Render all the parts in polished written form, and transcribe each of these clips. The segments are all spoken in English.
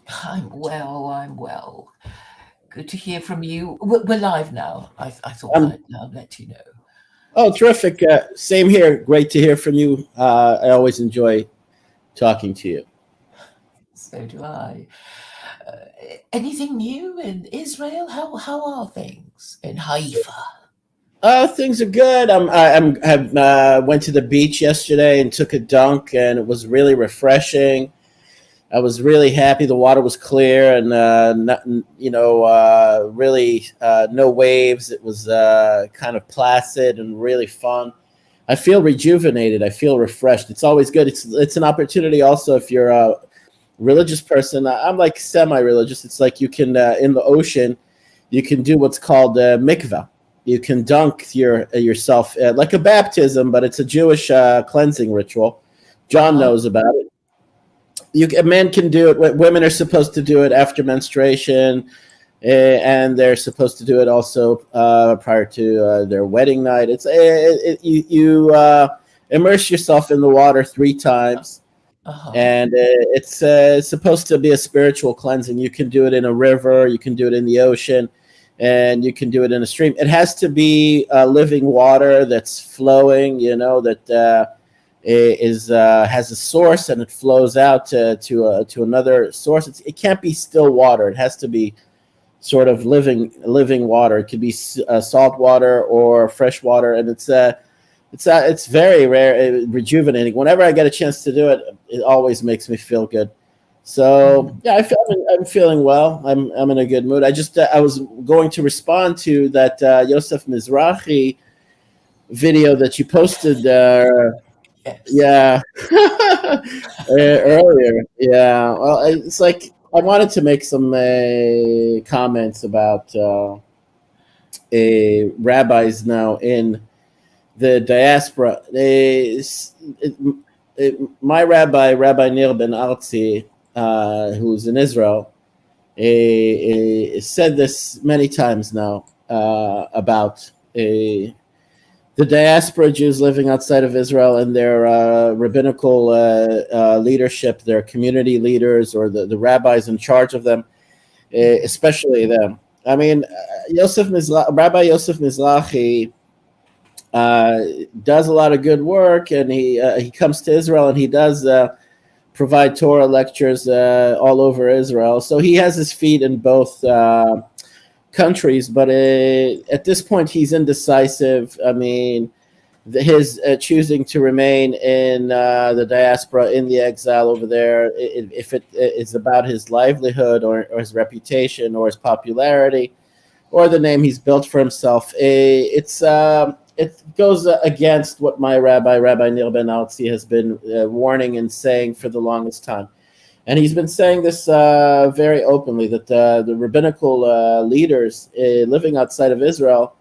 I'm well. I'm well. Good to hear from you. We're live now. I thought Um, I'd let you know. oh, terrific. Same here. Great to hear from you. I always enjoy talking to you. So do I. Anything new in Israel? How are things in Haifa? Things are good. Went to the beach yesterday and took a dunk, and it was really refreshing. I was really happy. The water was clear and not, really no waves. It was kind of placid and really fun. I feel rejuvenated. I feel refreshed. It's always good. It's an opportunity also if you're a religious person. I'm like semi-religious. It's like you can in the ocean, you can do what's called mikvah. You can dunk yourself like a baptism, but it's a Jewish cleansing ritual. John Uh-huh. knows about it. Men can do it. Women are supposed to do it after menstruation, and they're supposed to do it also prior to their wedding night. You immerse yourself in the water 3 times, Uh-huh. and it's supposed to be a spiritual cleansing. You can do it in a river, you can do it in the ocean, and you can do it in a stream. It has to be living water that's flowing. That is has a source and it flows out to another source. It can't be still water. It has to be sort of living water. It could be salt water or fresh water, and it's very rare, rejuvenating. Whenever I get a chance to do it, it always makes me feel good. So Mm. yeah, I'm feeling well. I'm in a good mood. I was going to respond to that Yosef Mizrahi video that you posted. Yes. Yeah, earlier. Yeah, well, it's like I wanted to make some comments about rabbis now in the diaspora. My rabbi, Rabbi Nir Ben Artzi, who's in Israel, said this many times now about the diaspora Jews living outside of Israel and their rabbinical leadership, their community leaders, or the rabbis in charge of them, Mm. especially them. I mean, Rabbi Yosef Mizrahi uh, does a lot of good work, and he comes to Israel and he does provide Torah lectures all over Israel. So he has his feet in both countries, but at this point he's indecisive. I mean, his choosing to remain in the diaspora, in the exile over there, if it is about his livelihood or his reputation or his popularity or the name he's built for himself, it goes against what my Rabbi Nir Ben Altzi, has been warning and saying for the longest time. And he's been saying this very openly, that the rabbinical leaders living outside of Israel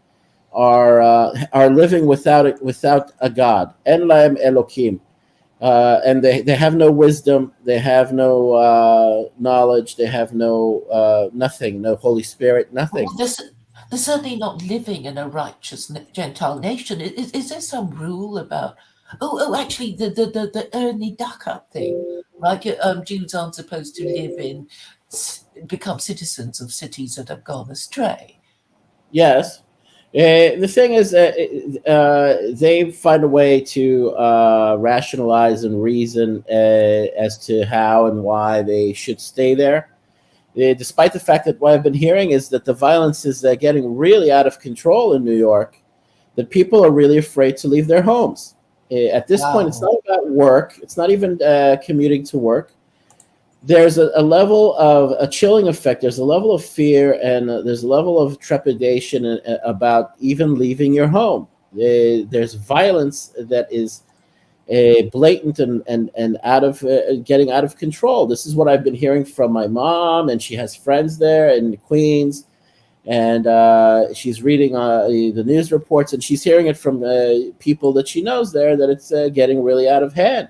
are living without a God. En laem Elokim. And they have no wisdom, they have no knowledge, they have no nothing, no Holy Spirit, nothing. Well, they're certainly not living in a righteous Gentile nation. Is there some rule about? Actually, the early Daka thing, like Jews aren't supposed to live in, become citizens of cities that have gone astray. Yes. The thing is, they find a way to rationalize and reason as to how and why they should stay there. Despite the fact that what I've been hearing is that the violence is getting really out of control in New York, that people are really afraid to leave their homes. At this point, it's Wow. not about work, it's not even commuting to work. There's a level of a chilling effect. There's a level of fear, and there's a level of trepidation about even leaving your home. There's violence that is blatant and out of getting out of control. This is what I've been hearing from my mom, and she has friends there in Queens, and she's reading the news reports, and she's hearing it from people that she knows there, that it's getting really out of hand.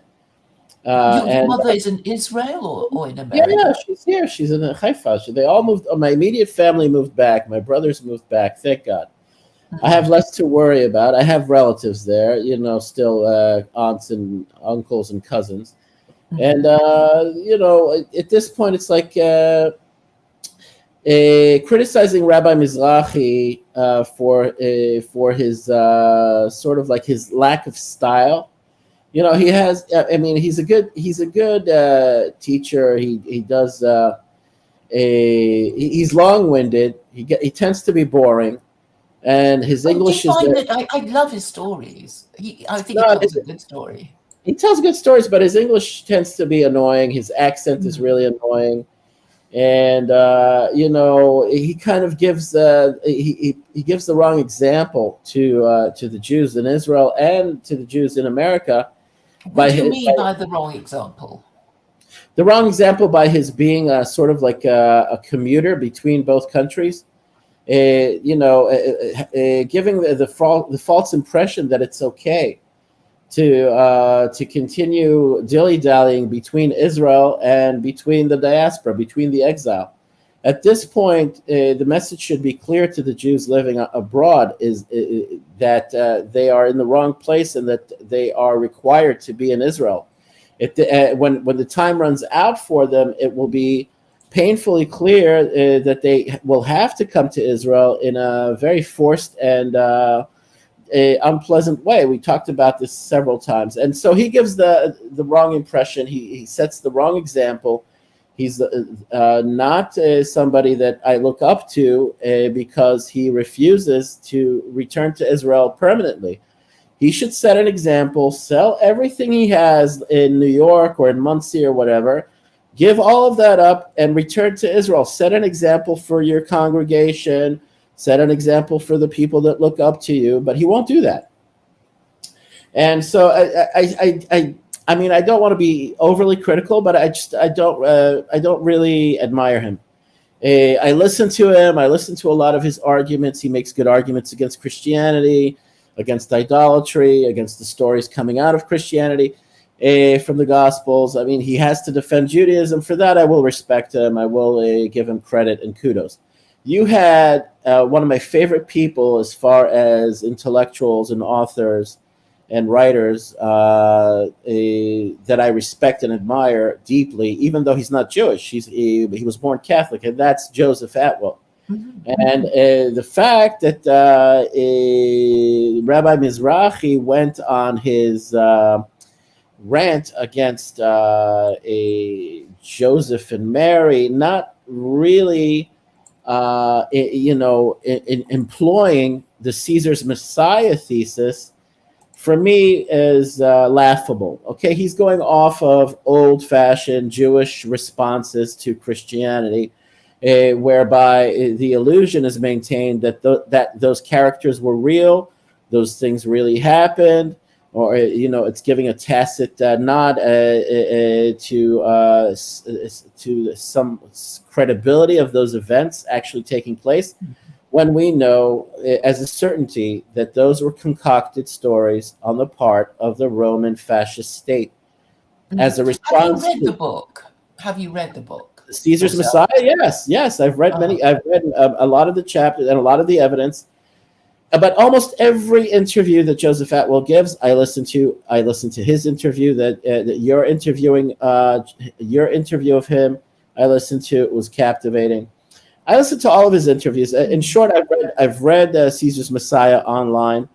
Your And mother is in Israel or in Yeah, yeah, America? she's here. She's in Haifa. They all moved. My immediate family moved back. My brothers moved back. Thank God. I have Mm. less to worry about. I have relatives there, still aunts and uncles and cousins. And Mhm. at this point, it's like criticizing Rabbi Mizrahi for his sort of like his lack of style. He has. I mean, he's a good teacher. He does. He's long winded. He tends to be boring, and his Oh, do you English is find that I love his stories? I think he not. tells a good story. He tells good stories, but his English tends to be annoying. His accent is Mm. really annoying, and he kind of gives he gives the wrong example to the Jews in Israel and to the Jews in America What by do you his mean by the wrong example? the wrong example by his being sort of like a commuter between both countries. Giving the false impression that it's okay to continue dilly dallying between Israel and between the diaspora, between the exile. At this point, the message should be clear to the Jews living abroad: is that they are in the wrong place and that they are required to be in Israel. When the time runs out for them, it will be painfully clear that they will have to come to Israel in a very forced and a unpleasant way. We talked about this several times, and so he gives the wrong impression. He sets the wrong example. He's not somebody that I look up to because he refuses to return to Israel permanently. He should set an example, sell everything he has in New York or in Muncie or whatever, give all of that up and return to Israel. Set an example for your congregation, set an example for the people that look up to you, but he won't do that. And so I mean, I don't want to be overly critical, but I don't really admire him. I listen to him. I listen to a lot of his arguments. He makes good arguments against Christianity, against idolatry, against the stories coming out of Christianity from the Gospels. I mean, he has to defend Judaism. For that, I will respect him. I will give him credit and kudos. You had one of my favorite people as far as intellectuals and authors and writers that I respect and admire deeply, even though he's not Jewish. He was born Catholic, and that's Joseph Atwell. Mhm. And the fact that Rabbi Mizrahi went on his rant against Joseph and Mary, not really, employing the Caesar's Messiah thesis, for me is laughable. Okay, he's going off of old-fashioned Jewish responses to Christianity, whereby the illusion is maintained that that those characters were real, those things really happened, or it's giving a tacit nod to some credibility of those events actually taking place, when we know as a certainty that those were concocted stories on the part of the Roman fascist state as Mhm. a Have you response read the to book? Have you read the book Caesar's yourself? Messiah. Yes, I've read Uh-huh. many. I've read a lot of the chapters and a lot of the evidence. But almost every interview that Joseph Atwell gives, I listen to. I listen to his interview that you're interviewing. Your interview of him, I listened to. It was captivating. I listened to all of his interviews. In Mhm. short, I've read Caesar's Messiah online.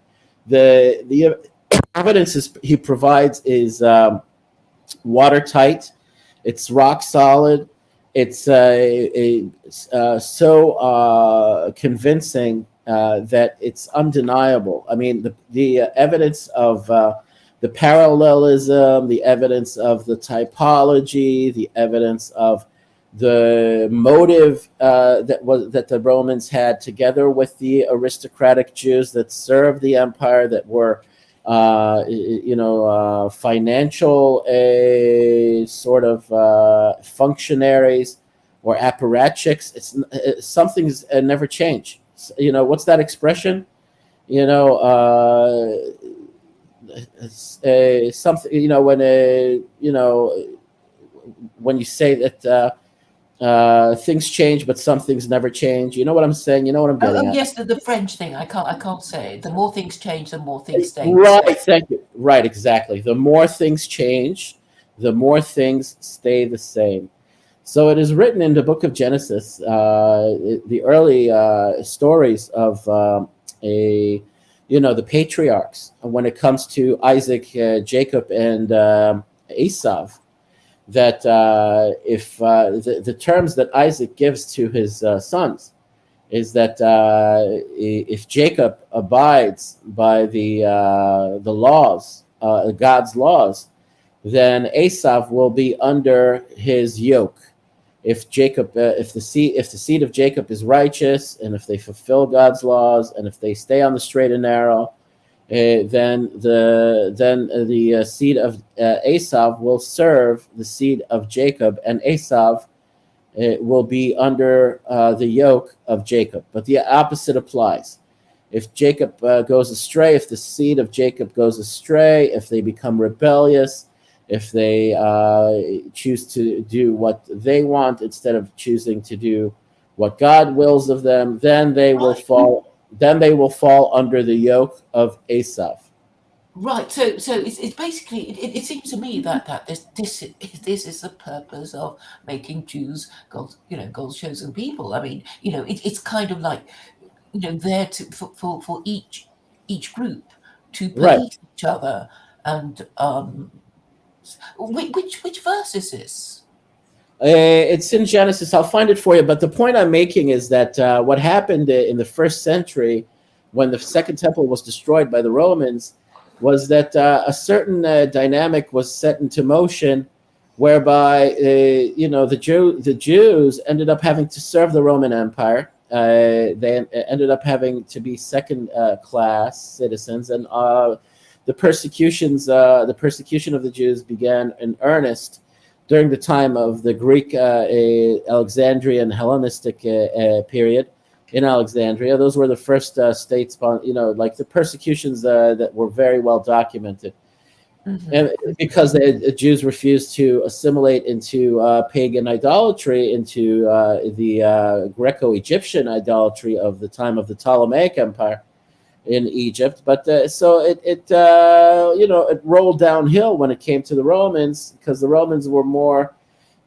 The evidence he provides is watertight. It's rock solid. It's so convincing that it's undeniable. I mean, the evidence of the parallelism, the evidence of the typology, the evidence of the motive that the Romans had, together with the aristocratic Jews that served the empire, that were financial sort of functionaries or apparatchiks. Something's never changed. What's that expression? You know, something. When you say that things change, but some things never change. You know what I'm saying? You know what I'm Oh, getting oh at. yes, the French thing. I can't say it. The more things change, the more things stay the Right, same. thank you. Right, exactly. The more things change, the more things stay the same. So it is written in the book of Genesis, the early stories of a, the patriarchs when it comes to Isaac, Jacob, and Esau. That if the terms that Isaac gives to his sons is that if Jacob abides by the laws, God's laws, then Esau will be under his yoke. If Jacob, if the seed of Jacob is righteous, and if they fulfill God's laws, and if they stay on the straight and narrow, then the seed of Esau will serve the seed of Jacob, and Esau will be under the yoke of Jacob. But the opposite applies. If Jacob goes astray, if the seed of Jacob goes astray, if they become rebellious, if they choose to do what they want instead of choosing to do what God wills of them, then they will fall. Then they will fall under the yoke of Esau. Right. So it's basically it seems to me that this is the purpose of making Jews God's chosen people. I mean, it's kind of like there for each group to Right. police each other. And which verse is this? It's in Genesis. I'll find it for you. But the point I'm making is that what happened in the first century, when the Second Temple was destroyed by the Romans, was that a certain dynamic was set into motion, whereby the Jews ended up having to serve the Roman Empire. They ended up having to be second-class citizens, and the persecution of the Jews began in earnest during the time of the Greek Alexandrian Hellenistic period in Alexandria. Those were the first states, like the persecutions that were very well documented. Mm-hmm. And because the Jews refused to assimilate into pagan idolatry, into the Greco-Egyptian idolatry of the time of the Ptolemaic Empire in Egypt. But so it rolled downhill when it came to the Romans, because the Romans were more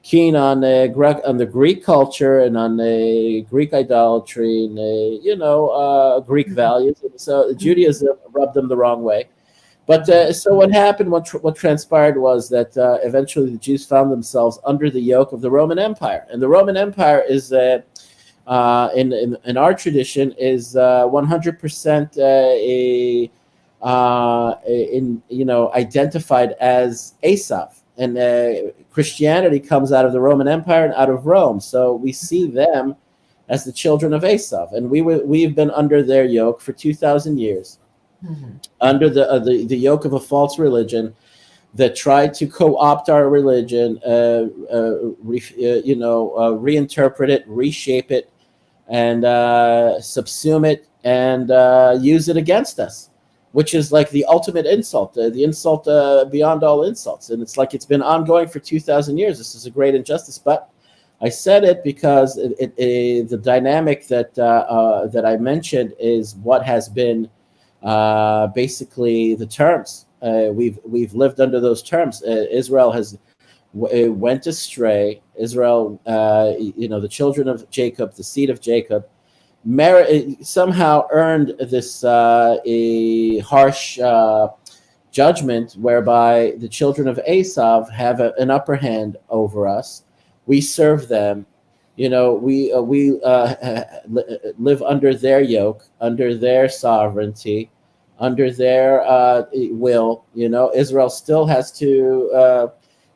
keen on the Greek culture and on Greek idolatry and Greek values. So Judaism rubbed them the wrong way. But so what happened? What transpired was that eventually the Jews found themselves under the yoke of the Roman Empire, and the Roman Empire is in our tradition is 100% identified as Esau, and Christianity comes out of the Roman Empire and out of Rome. So we see them as the children of Esau, and we've been under their yoke for 2,000 years. Mm-hmm. Under the yoke of a false religion that tried to co-opt our religion, reinterpret it, reshape it, and subsume it, and use it against us, which is like the ultimate insult, the insult beyond all insults. And it's like it's been ongoing for 2,000 years. This is a great injustice. But I said it because the dynamic that I mentioned is what has been basically the terms. We've lived under those terms. Israel has went astray. Israel, the children of Jacob, the seed of Jacob, somehow earned this harsh judgment, whereby the children of Esau have an upper hand over us. We serve them. We live under their yoke, under their sovereignty, under their will. Israel still has to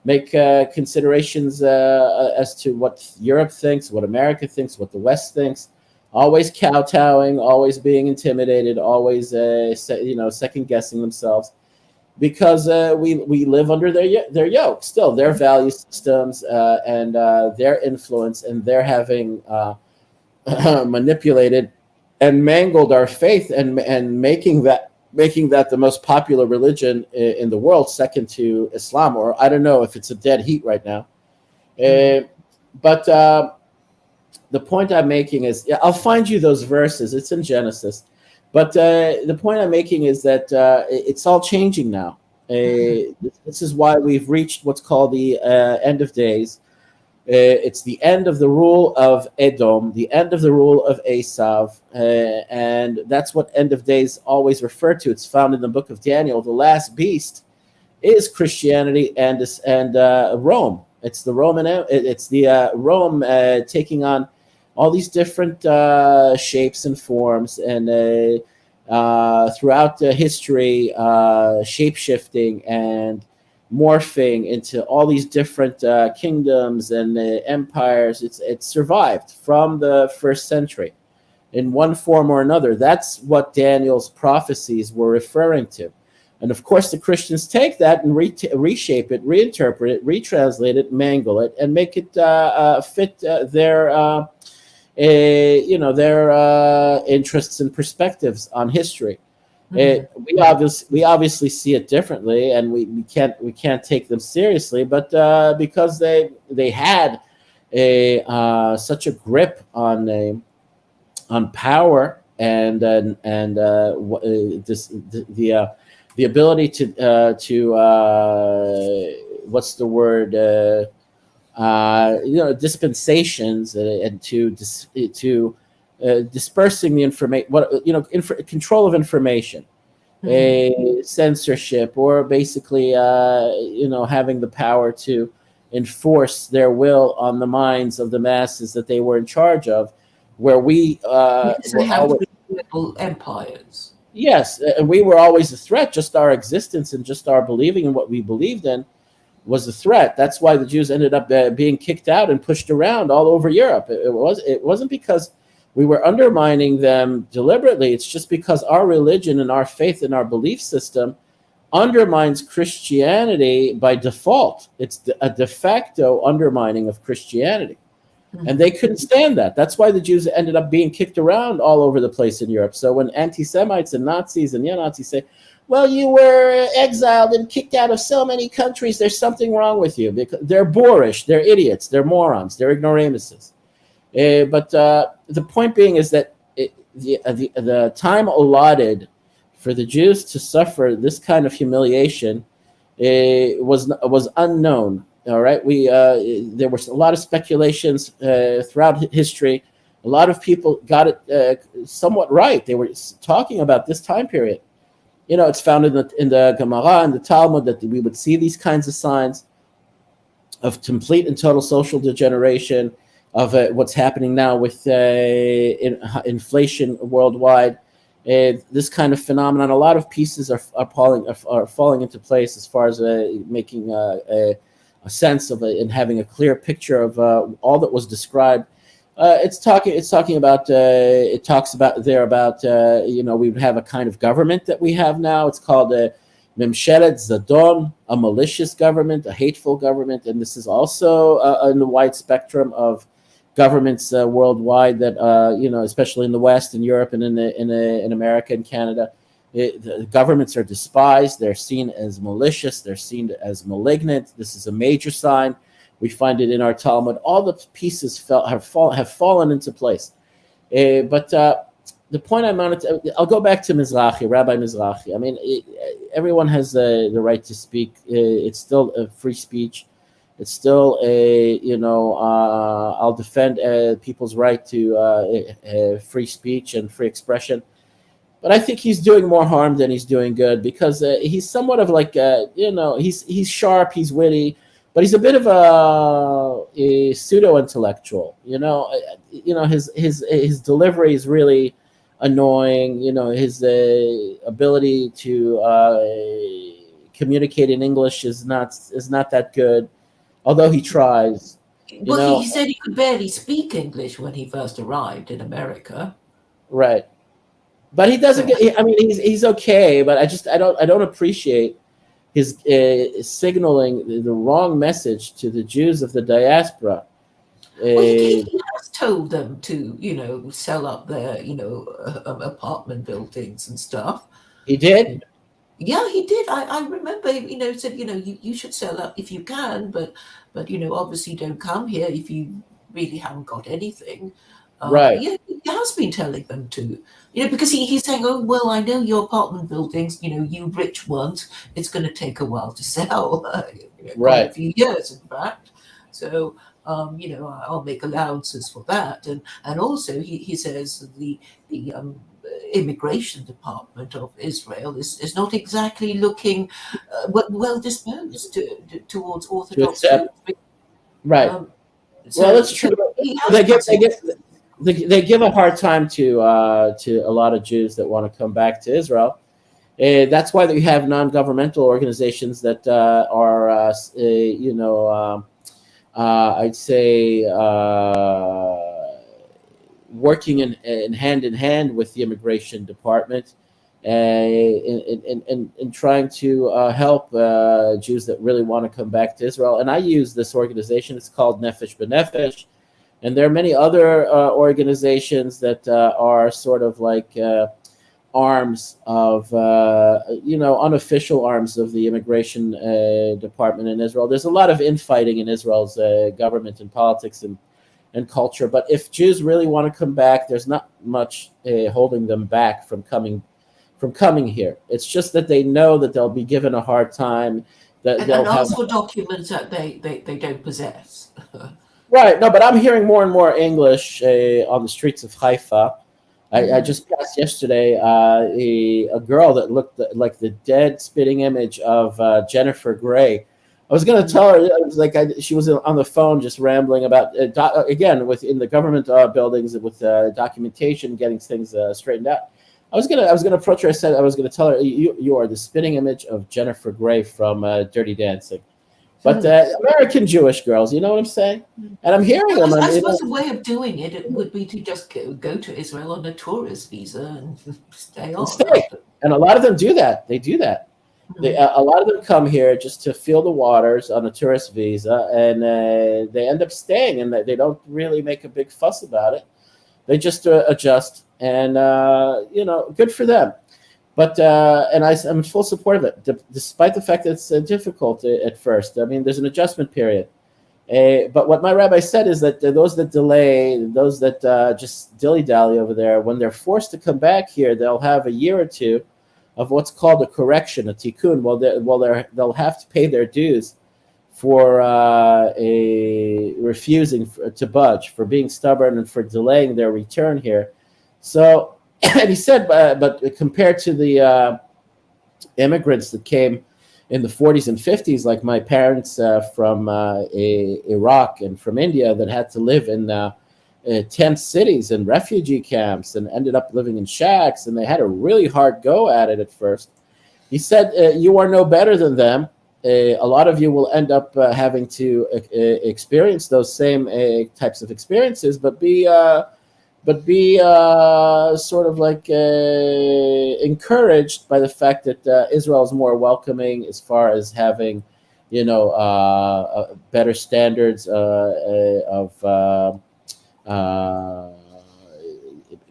make considerations as to what Europe thinks, what America thinks, what the West thinks. Always kowtowing, always being intimidated, always second guessing themselves, because we live under their yoke still, their value systems and their influence, and they're having manipulated and mangled our faith, and making that the most popular religion in the world, second to Islam, or I don't know if it's a dead heat right now. But the point I'm making is, I'll find you those verses. It's in Genesis. But the point I'm making is that it's all changing now. This is why we've reached what's called the end of days. It's the end of the rule of Edom, the end of the rule of Esav, and that's what end of days always refer to. It's found in the book of Daniel. The last beast is Christianity and Rome. It's the Roman. It's the Rome taking on all these different shapes and forms, and throughout history, shape shifting and morphing into all these different kingdoms and empires. It's survived from the first century in one form or another. That's what Daniel's prophecies were referring to. And of course, the Christians take that and reshape it, reinterpret it, retranslate it, mangle it, and make it fit their interests and perspectives on history. We obviously see it differently, and we can't take them seriously. But because they had such a grip on power and the ability to what's the word dispensations and to dispersing the information, control of information, censorship, or basically having the power to enforce their will on the minds of the masses that they were in charge of, where we they have little empires. Yes, and we were always a threat. Just our existence and just our believing in what we believed in was a threat. That's why the Jews ended up being kicked out and pushed around all over Europe. It wasn't because we were undermining them deliberately. It's just because our religion and our faith and our belief system undermines Christianity by default. It's a de facto undermining of Christianity. And they couldn't stand that. That's why the Jews ended up being kicked around all over the place in Europe. So when anti-Semites and Nazis and neo-Nazis say, well, you were exiled and kicked out of so many countries, there's something wrong with you. Because they're boorish, they're idiots, they're morons, they're ignoramuses. But the point being is that the time allotted for the Jews to suffer this kind of humiliation was unknown. All right, there was a lot of speculations throughout history. A lot of people got it somewhat right. They were talking about this time period. It's found in the Gemara and the Talmud that we would see these kinds of signs of complete and total social degeneration, of what's happening now with inflation worldwide. This kind of phenomenon, a lot of pieces are falling into place as far as making a sense of it and having a clear picture of all that was described. It talks about we would have a kind of government that we have now. It's called Memshelet Zadon, a malicious government, a hateful government, and this is also in the wide spectrum of governments worldwide that especially in the West and Europe and in America and Canada. The governments are despised. They're seen as malicious. They're seen as malignant. This is a major sign. We find it in our Talmud. All the pieces have fallen into place. But the point I'll go back to Mizrahi, Rabbi Mizrahi. I mean, everyone has the right to speak. It's still a free speech. It's still I'll defend people's right to free speech and free expression. But I think he's doing more harm than he's doing good, because he's somewhat of like, he's sharp, he's witty, but he's a bit of a pseudo-intellectual. His delivery is really annoying. His ability to communicate in English is not that good, although he tries. Well, he said he could barely speak English when he first arrived in America. Right. But he doesn't get. I mean, he's okay, but I don't appreciate his signaling the wrong message to the Jews of the diaspora. Well, he has told them to, sell up their, apartment buildings and stuff. He did. Yeah, he did. I remember, said, you should sell up if you can, but obviously don't come here if you really haven't got anything. Right. Yeah, he has been telling them to. Because he's saying, oh, well, I know your apartment buildings, you rich ones, it's going to take a while to sell, quite a Right. few years, in fact. So, I'll make allowances for that. And also, he says the immigration department of Israel is not exactly looking well disposed towards To Orthodox Jews. accept. Right. Um, Well, so, that's so true. he has They give got they some give they give a hard time to a lot of Jews that want to come back to Israel. That's why we have non-governmental organizations that are, I'd say, working in hand with the immigration department, in trying to help Jews that really want to come back to Israel. And I use this organization. It's called Nefesh B'Nefesh, and there are many other organizations that are sort of like arms of unofficial arms of the immigration department in Israel. There's a lot of infighting in Israel's government and politics and culture. But if Jews really want to come back, there's not much holding them back from coming here. It's just that they know that they'll be given a hard time. That and they'll have ask for documents that they don't possess. right. No, but I'm hearing more and more English on the streets of Haifa. I just passed yesterday a girl that looked like the dead spitting image of Jennifer Grey. I was going to tell her, it was like she was on the phone just rambling about, again, within the government buildings with documentation, getting things straightened out. I was gonna approach her. I was gonna tell her, you are the spitting image of Jennifer Grey from Dirty Dancing. But American Jewish girls, you know what I'm saying? And I'm hearing them. I suppose a way of doing it would be to just go to Israel on a tourist visa and stay on. And a lot of them do that. They do that. A lot of them come here just to feel the waters on a tourist visa, and they end up staying, and they don't really make a big fuss about it. They just adjust, and good for them. But and I'm in full support of it, despite the fact that it's difficult at first. I mean, there's an adjustment period. But what my rabbi said is that those that delay, those that just dilly-dally over there, when they're forced to come back here, they'll have a year or two of what's called a correction, a tikkun. They'll have to pay their dues for refusing to budge, for being stubborn, and for delaying their return here. So, and he said, but compared to the immigrants that came in the 40s and 50s, like my parents from Iraq and from India that had to live in tent cities and refugee camps and ended up living in shacks, and they had a really hard go at it at first. He said, you are no better than them. A lot of you will end up having to experience those same types of experiences, but be sort of like encouraged by the fact that Israel is more welcoming as far as having, better standards of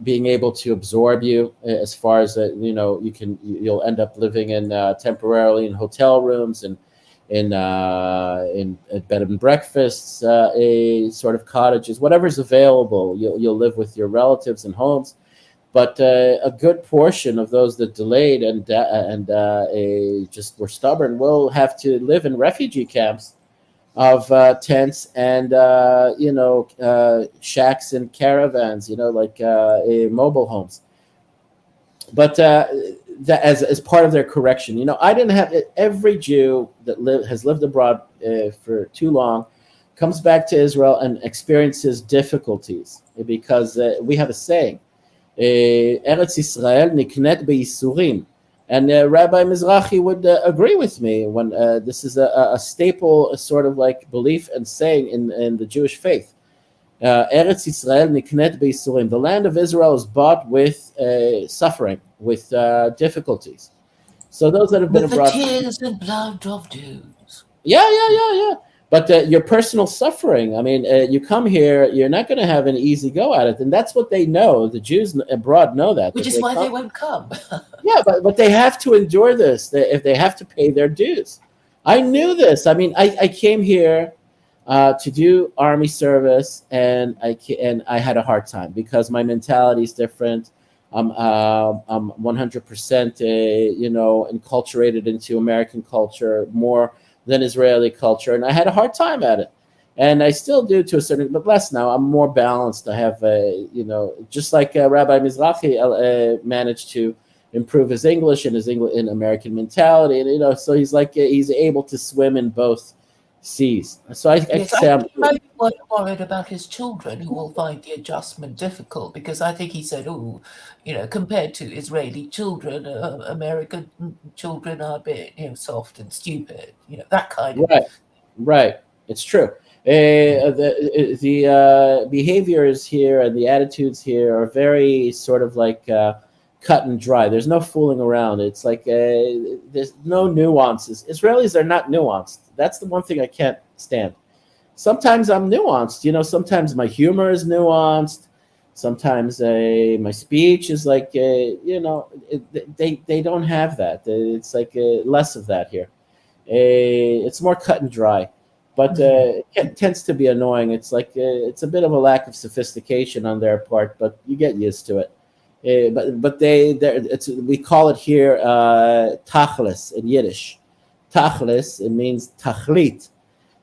being able to absorb you, as far as you'll end up living in temporarily in hotel rooms and in bed and breakfasts, sort of cottages, whatever's available. You'll live with your relatives and homes, but a good portion of those that delayed and just were stubborn will have to live in refugee camps of tents and shacks and caravans, like mobile homes. But that as part of their correction, I didn't have it. Every Jew that has lived abroad for too long comes back to Israel and experiences difficulties, because we have a saying, Eretz Yisrael niknet be'yisurim. And Rabbi Mizrahi would agree with me when this is a staple, a sort of like belief and saying in the Jewish faith. Eretz Yisrael niknet be'yisurim. The land of Israel is bought with suffering, with difficulties. So those that have been with abroad, the tears and blood of Jews. Yeah. But your personal suffering. I mean, you come here, you're not going to have an easy go at it, and that's what they know. The Jews abroad know that, Which is why they won't come. Yeah, but they have to endure this if they have to pay their dues. I knew this. I mean, I came here to do army service, and I had a hard time because my mentality is different. I'm 100%, enculturated into American culture more than Israeli culture, and I had a hard time at it. And I still do to a certain, but less now. I'm more balanced. I have, just like Rabbi Mizrahi managed to improve his English and his English in American mentality, and so he's like he's able to swim in both seas. So I can Yes, I say think I'm. he might be worried about his children who will find the adjustment difficult because I think he said, oh, compared to Israeli children, American children are a bit, soft and stupid, that kind of. Right, right. It's true. The behaviors here and the attitudes here are very sort of like cut and dry. There's no fooling around. It's like there's no nuances. Israelis are not nuanced. That's the one thing I can't stand. Sometimes I'm nuanced. Sometimes my humor is nuanced. Sometimes my speech is like, they don't have that. It's like less of that here. It's more cut and dry, but it tends to be annoying. It's like it's a bit of a lack of sophistication on their part, but you get used to it. But we call it here tachlis in Yiddish. Tachlis, it means tachlit.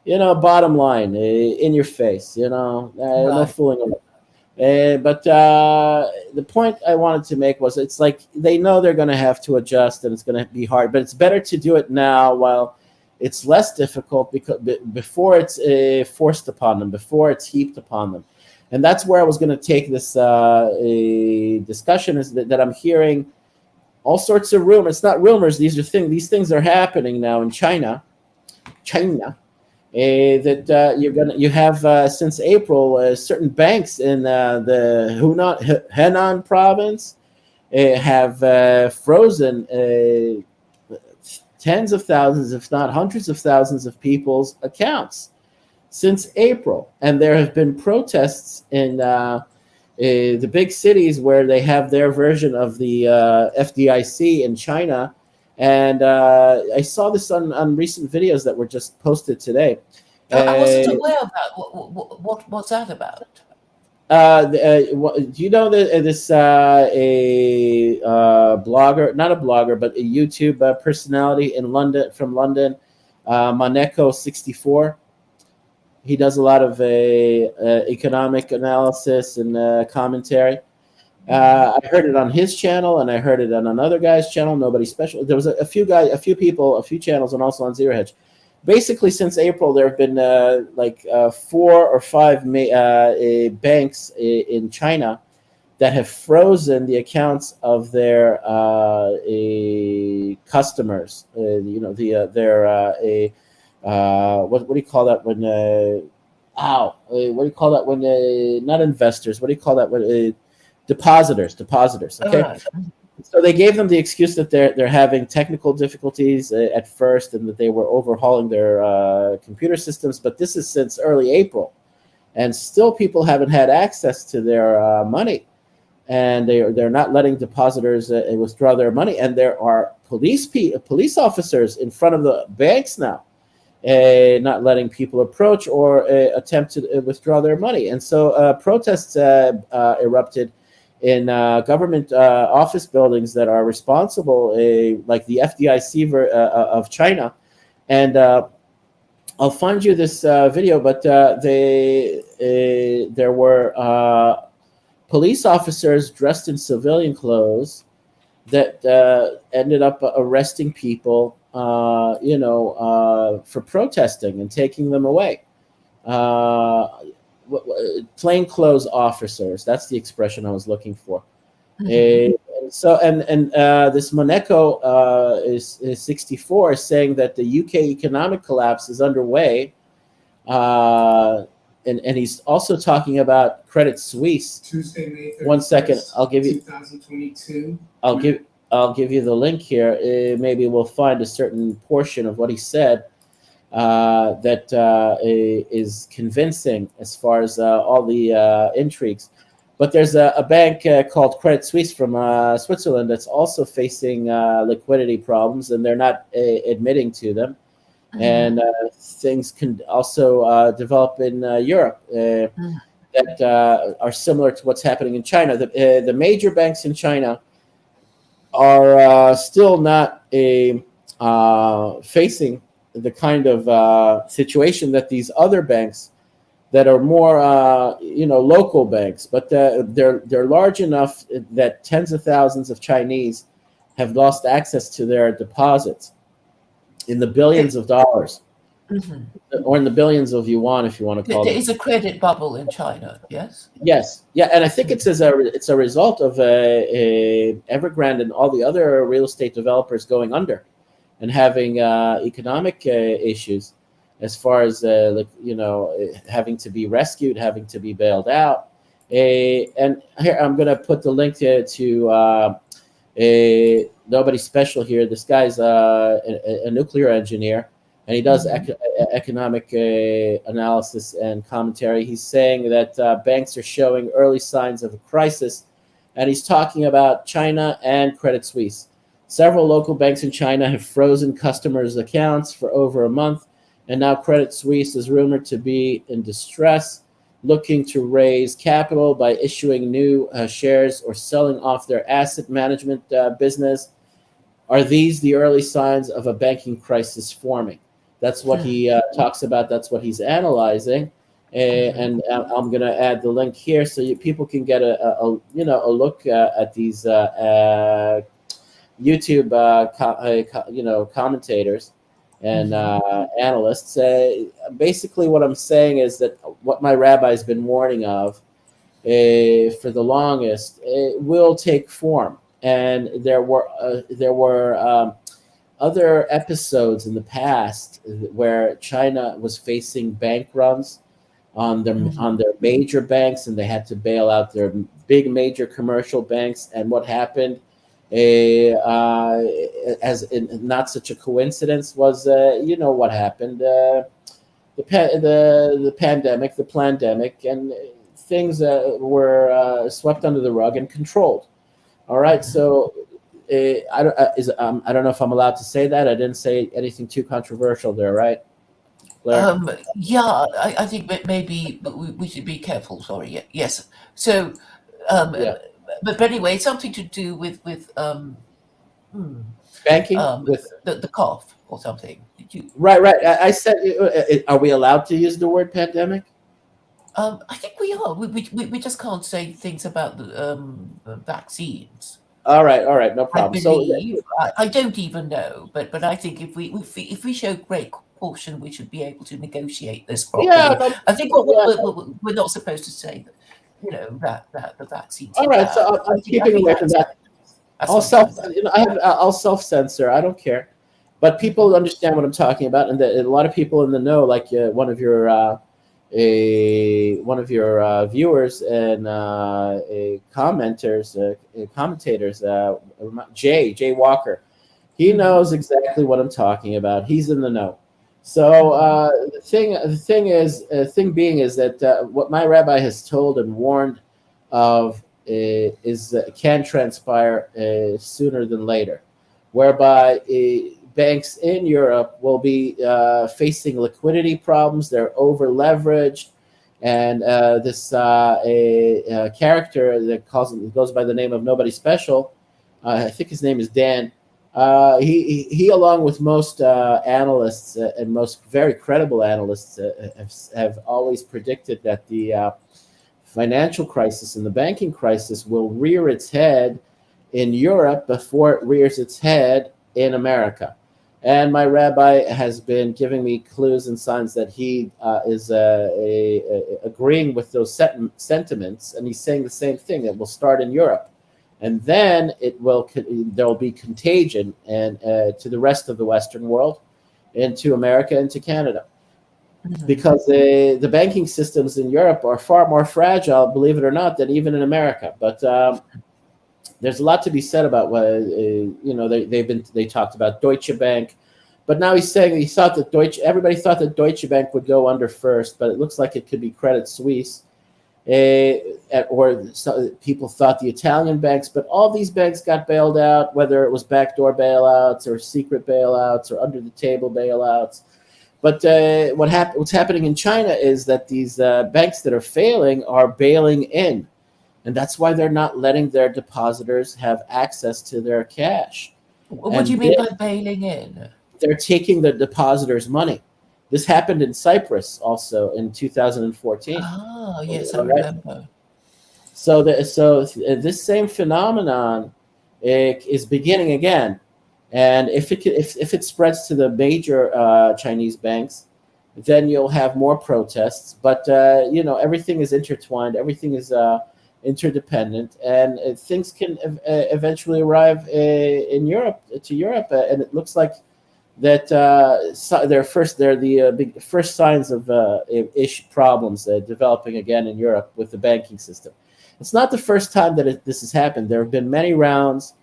Bottom line, in your face. No Right. fooling around. But the point I wanted to make was it's like they know they're going to have to adjust and it's going to be hard, but it's better to do it now while it's less difficult because before it's forced upon them, before it's heaped upon them. And that's where I was going to take this discussion is that I'm hearing all sorts of rumors. It's not rumors. These things are happening now in China. That you have since April certain banks in the Henan province have frozen tens of thousands, if not hundreds of thousands of people's accounts since April. And there have been protests in the big cities where they have their version of the FDIC in China. And I saw this on recent videos that were just posted today. I wasn't aware of that. What's that about? Do you know that this a blogger, not a blogger, but a YouTube personality in London, from London, Maneko64? He does a lot of economic analysis and commentary. I heard it on his channel, and I heard it on another guy's channel. Nobody special. There was a few channels, and also on Zero Hedge. Basically, since April, there have been 4 or 5 banks in China that have frozen the accounts of their customers. What do you call that when? What do you call that when? Not investors. What do you call that when? Depositors. Okay. All right. So they gave them the excuse that they're having technical difficulties at first, and that they were overhauling their computer systems. But this is since early April, and still people haven't had access to their money, and they're not letting depositors withdraw their money. And there are police officers in front of the banks now, not letting people approach or attempt to withdraw their money. And so protests erupted in government office buildings that are responsible, like the FDIC of China. And I'll find you this video, but there were police officers dressed in civilian clothes that ended up arresting people, for protesting and taking them away. Plainclothes officers. That's the expression I was looking for. Mm-hmm. This Moneko is 64 is saying that the UK economic collapse is underway, and he's also talking about Credit Suisse. Tuesday, May 31st, 1 second, I'll give you 2022. I'll give you the link here. Maybe we'll find a certain portion of what he said that is convincing as far as all the intrigues. But there's a bank called Credit Suisse from Switzerland that's also facing liquidity problems, and they're not admitting to them. and things can also develop in Europe that are similar to what's happening in China. The major banks in China are still not facing the kind of situation that these other banks that are more local banks, but they're large enough that tens of thousands of Chinese have lost access to their deposits in the billions of dollars, Mhm. or in the billions of yuan, if you want to call There it. is a credit bubble in China, yes? Yes, yeah, and I think it's a result of Evergrande and all the other real estate developers going under and having economic issues, as far as having to be rescued, having to be bailed out. And here I'm going to put the link to nobody special here. This guy's a nuclear engineer, and he does economic analysis and commentary. He's saying that banks are showing early signs of a crisis, and he's talking about China and Credit Suisse. Several local banks in China have frozen customers' accounts for over a month, and now Credit Suisse is rumored to be in distress, looking to raise capital by issuing new shares or selling off their asset management business. Are these the early signs of a banking crisis forming? That's what he talks about. That's what he's analyzing, and I'm going to add the link here so people can get a look at these YouTube commentators and analysts. Basically, what I'm saying is that what my rabbi's been warning of for the longest will take form, and there were other episodes in the past where China was facing bank runs on their major banks, and they had to bail out their big major commercial banks. And what happened, as in not such a coincidence, was what happened, the pandemic, the plandemic, and things were swept under the rug and controlled. All right, so I don't know if I'm allowed to say that. I didn't say anything too controversial there, right, Claire? Yeah, I think that maybe we should be careful. Sorry, yes. So, Yeah, but anyway, something to do with hmm, banking with the cough or something. Did you? right. I said, are we allowed to use the word pandemic? I think we are. We just can't say things about the vaccines. All right, no I problem. So believe. I don't even know, but I think if we show great caution, we should be able to negotiate this yeah, properly. no, I think yeah. we're not supposed to say that, that the vaccines All are right, so bad. I'm I keeping think away from that. that's what I'm trying to say. I'll self censor. I don't care, but people understand what I'm talking about, and a lot of people in the know, like one of your viewers and commentators, Jay Walker. He Mhm, knows exactly what I'm talking about. He's in the know. So mhm, the thing being is that what my rabbi has told and warned of can transpire sooner than later, whereby banks in Europe will be facing liquidity problems. They're over leveraged, and this a character that goes by the name of Nobody Special. I think his name is Dan. He, along with most analysts and most very credible analysts, have always predicted that the financial crisis and the banking crisis will rear its head in Europe before it rears its head in America. And my rabbi has been giving me clues and signs that he is agreeing with those sentiments, and he's saying the same thing. It will start in Europe, and then there will be contagion and to the rest of the Western world, into America, into Canada, mhm. because the banking systems in Europe are far more fragile, believe it or not, than even in America. But there's a lot to be said about what they talked about Deutsche Bank, but now he's saying he thought that everybody thought that Deutsche Bank would go under first, but it looks like it could be Credit Suisse, people thought the Italian banks, but all these banks got bailed out, whether it was backdoor bailouts or secret bailouts or under the table bailouts. But what's happening in China is that these banks that are failing are bailing in, and that's why they're not letting their depositors have access to their cash. What do you And mean by bailing in? they're taking the depositors' money. This happened in Cyprus also in 2014. Ah, yes, I All right. remember. So this same phenomenon is beginning again, and if it spreads to the major Chinese banks, then you'll have more protests. But everything is intertwined, everything is interdependent, and things can eventually arrive in Europe to Europe, and it looks like that they're the big first signs of problems developing again in Europe with the banking system. It's not the first time that this has happened. There have been many rounds.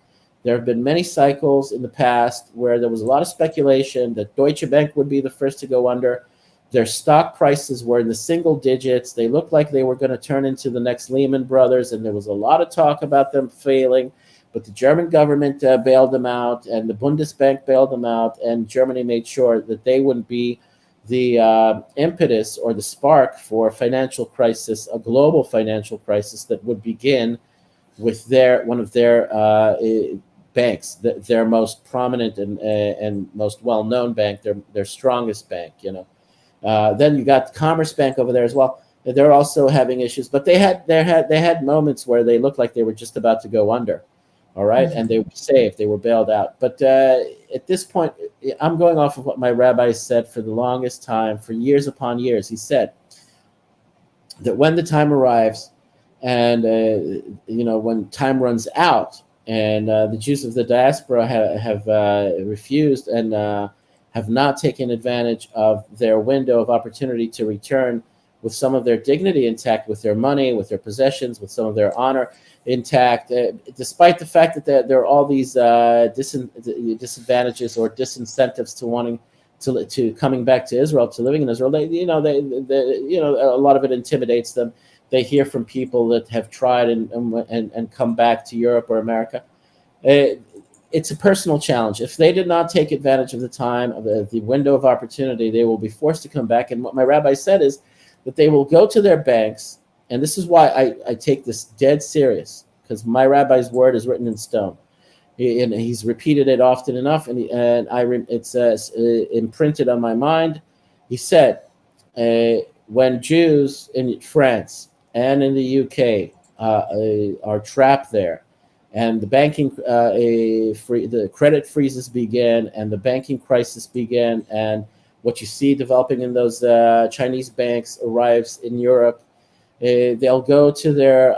There have been many cycles in the past where there was a lot of speculation that Deutsche Bank would be the first to go under. Their stock prices were in the single digits. They looked like they were going to turn into the next Lehman Brothers, and there was a lot of talk about them failing. But the German government bailed them out, and the Bundesbank bailed them out, and Germany made sure that they wouldn't be the impetus or the spark for a financial crisis, a global financial crisis that would begin with one of their banks, their most prominent and most well-known bank, their strongest bank. Then you got Commerzbank over there as well. They're also having issues, but they had moments where they looked like they were just about to go under. All right, and they were saved. They were bailed out. But at this point, I'm going off of what my rabbi said for the longest time, for years upon years. He said that when the time arrives, and when time runs out, and the Jews of the diaspora have refused and have not taken advantage of their window of opportunity to return with some of their dignity intact, with their money, with their possessions, with some of their honor intact, despite the fact that there are all these disadvantages or disincentives to wanting to coming back to Israel, to living in Israel. A lot of it intimidates them. They hear from people that have tried and come back to Europe or America. It's a personal challenge. If they did not take advantage of the time, of the window of opportunity, they will be forced to come back. And what my rabbi said is that they will go to their banks. And this is why I take this dead serious, because my rabbi's word is written in stone. And he's repeated it often enough, it's imprinted on my mind. He said, when Jews in France and in the UK are trapped there, and the the credit freezes begin, and the banking crisis began, and what you see developing in those Chinese banks arrives in Europe, they'll go to their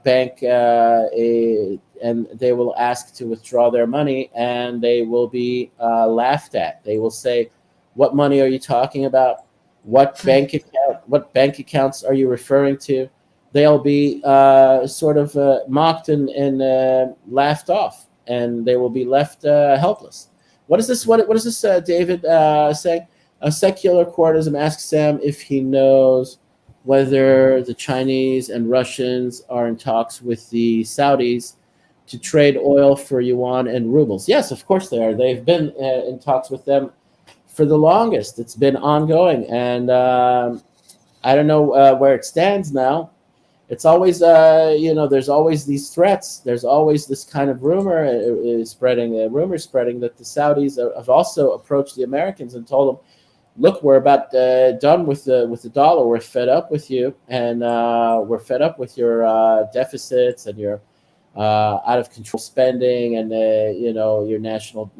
bank and they will ask to withdraw their money, and they will be laughed at. They will say, "What money are you talking about? What bank accounts are you referring to?" They'll be sort of mocked and laughed off, and they will be left helpless. What is this? What is this, David saying? A secular courtism asks Sam if he knows whether the Chinese and Russians are in talks with the Saudis to trade oil for yuan and rubles. Yes, of course they are. They've been in talks with them for the longest. It's been ongoing, and I don't know where it stands now. It's always, there's always these threats. There's always this kind of rumor spreading that the Saudis have also approached the Americans and told them, "Look, we're about done with the dollar. We're fed up with you, and we're fed up with your deficits and your out of control spending, and your national.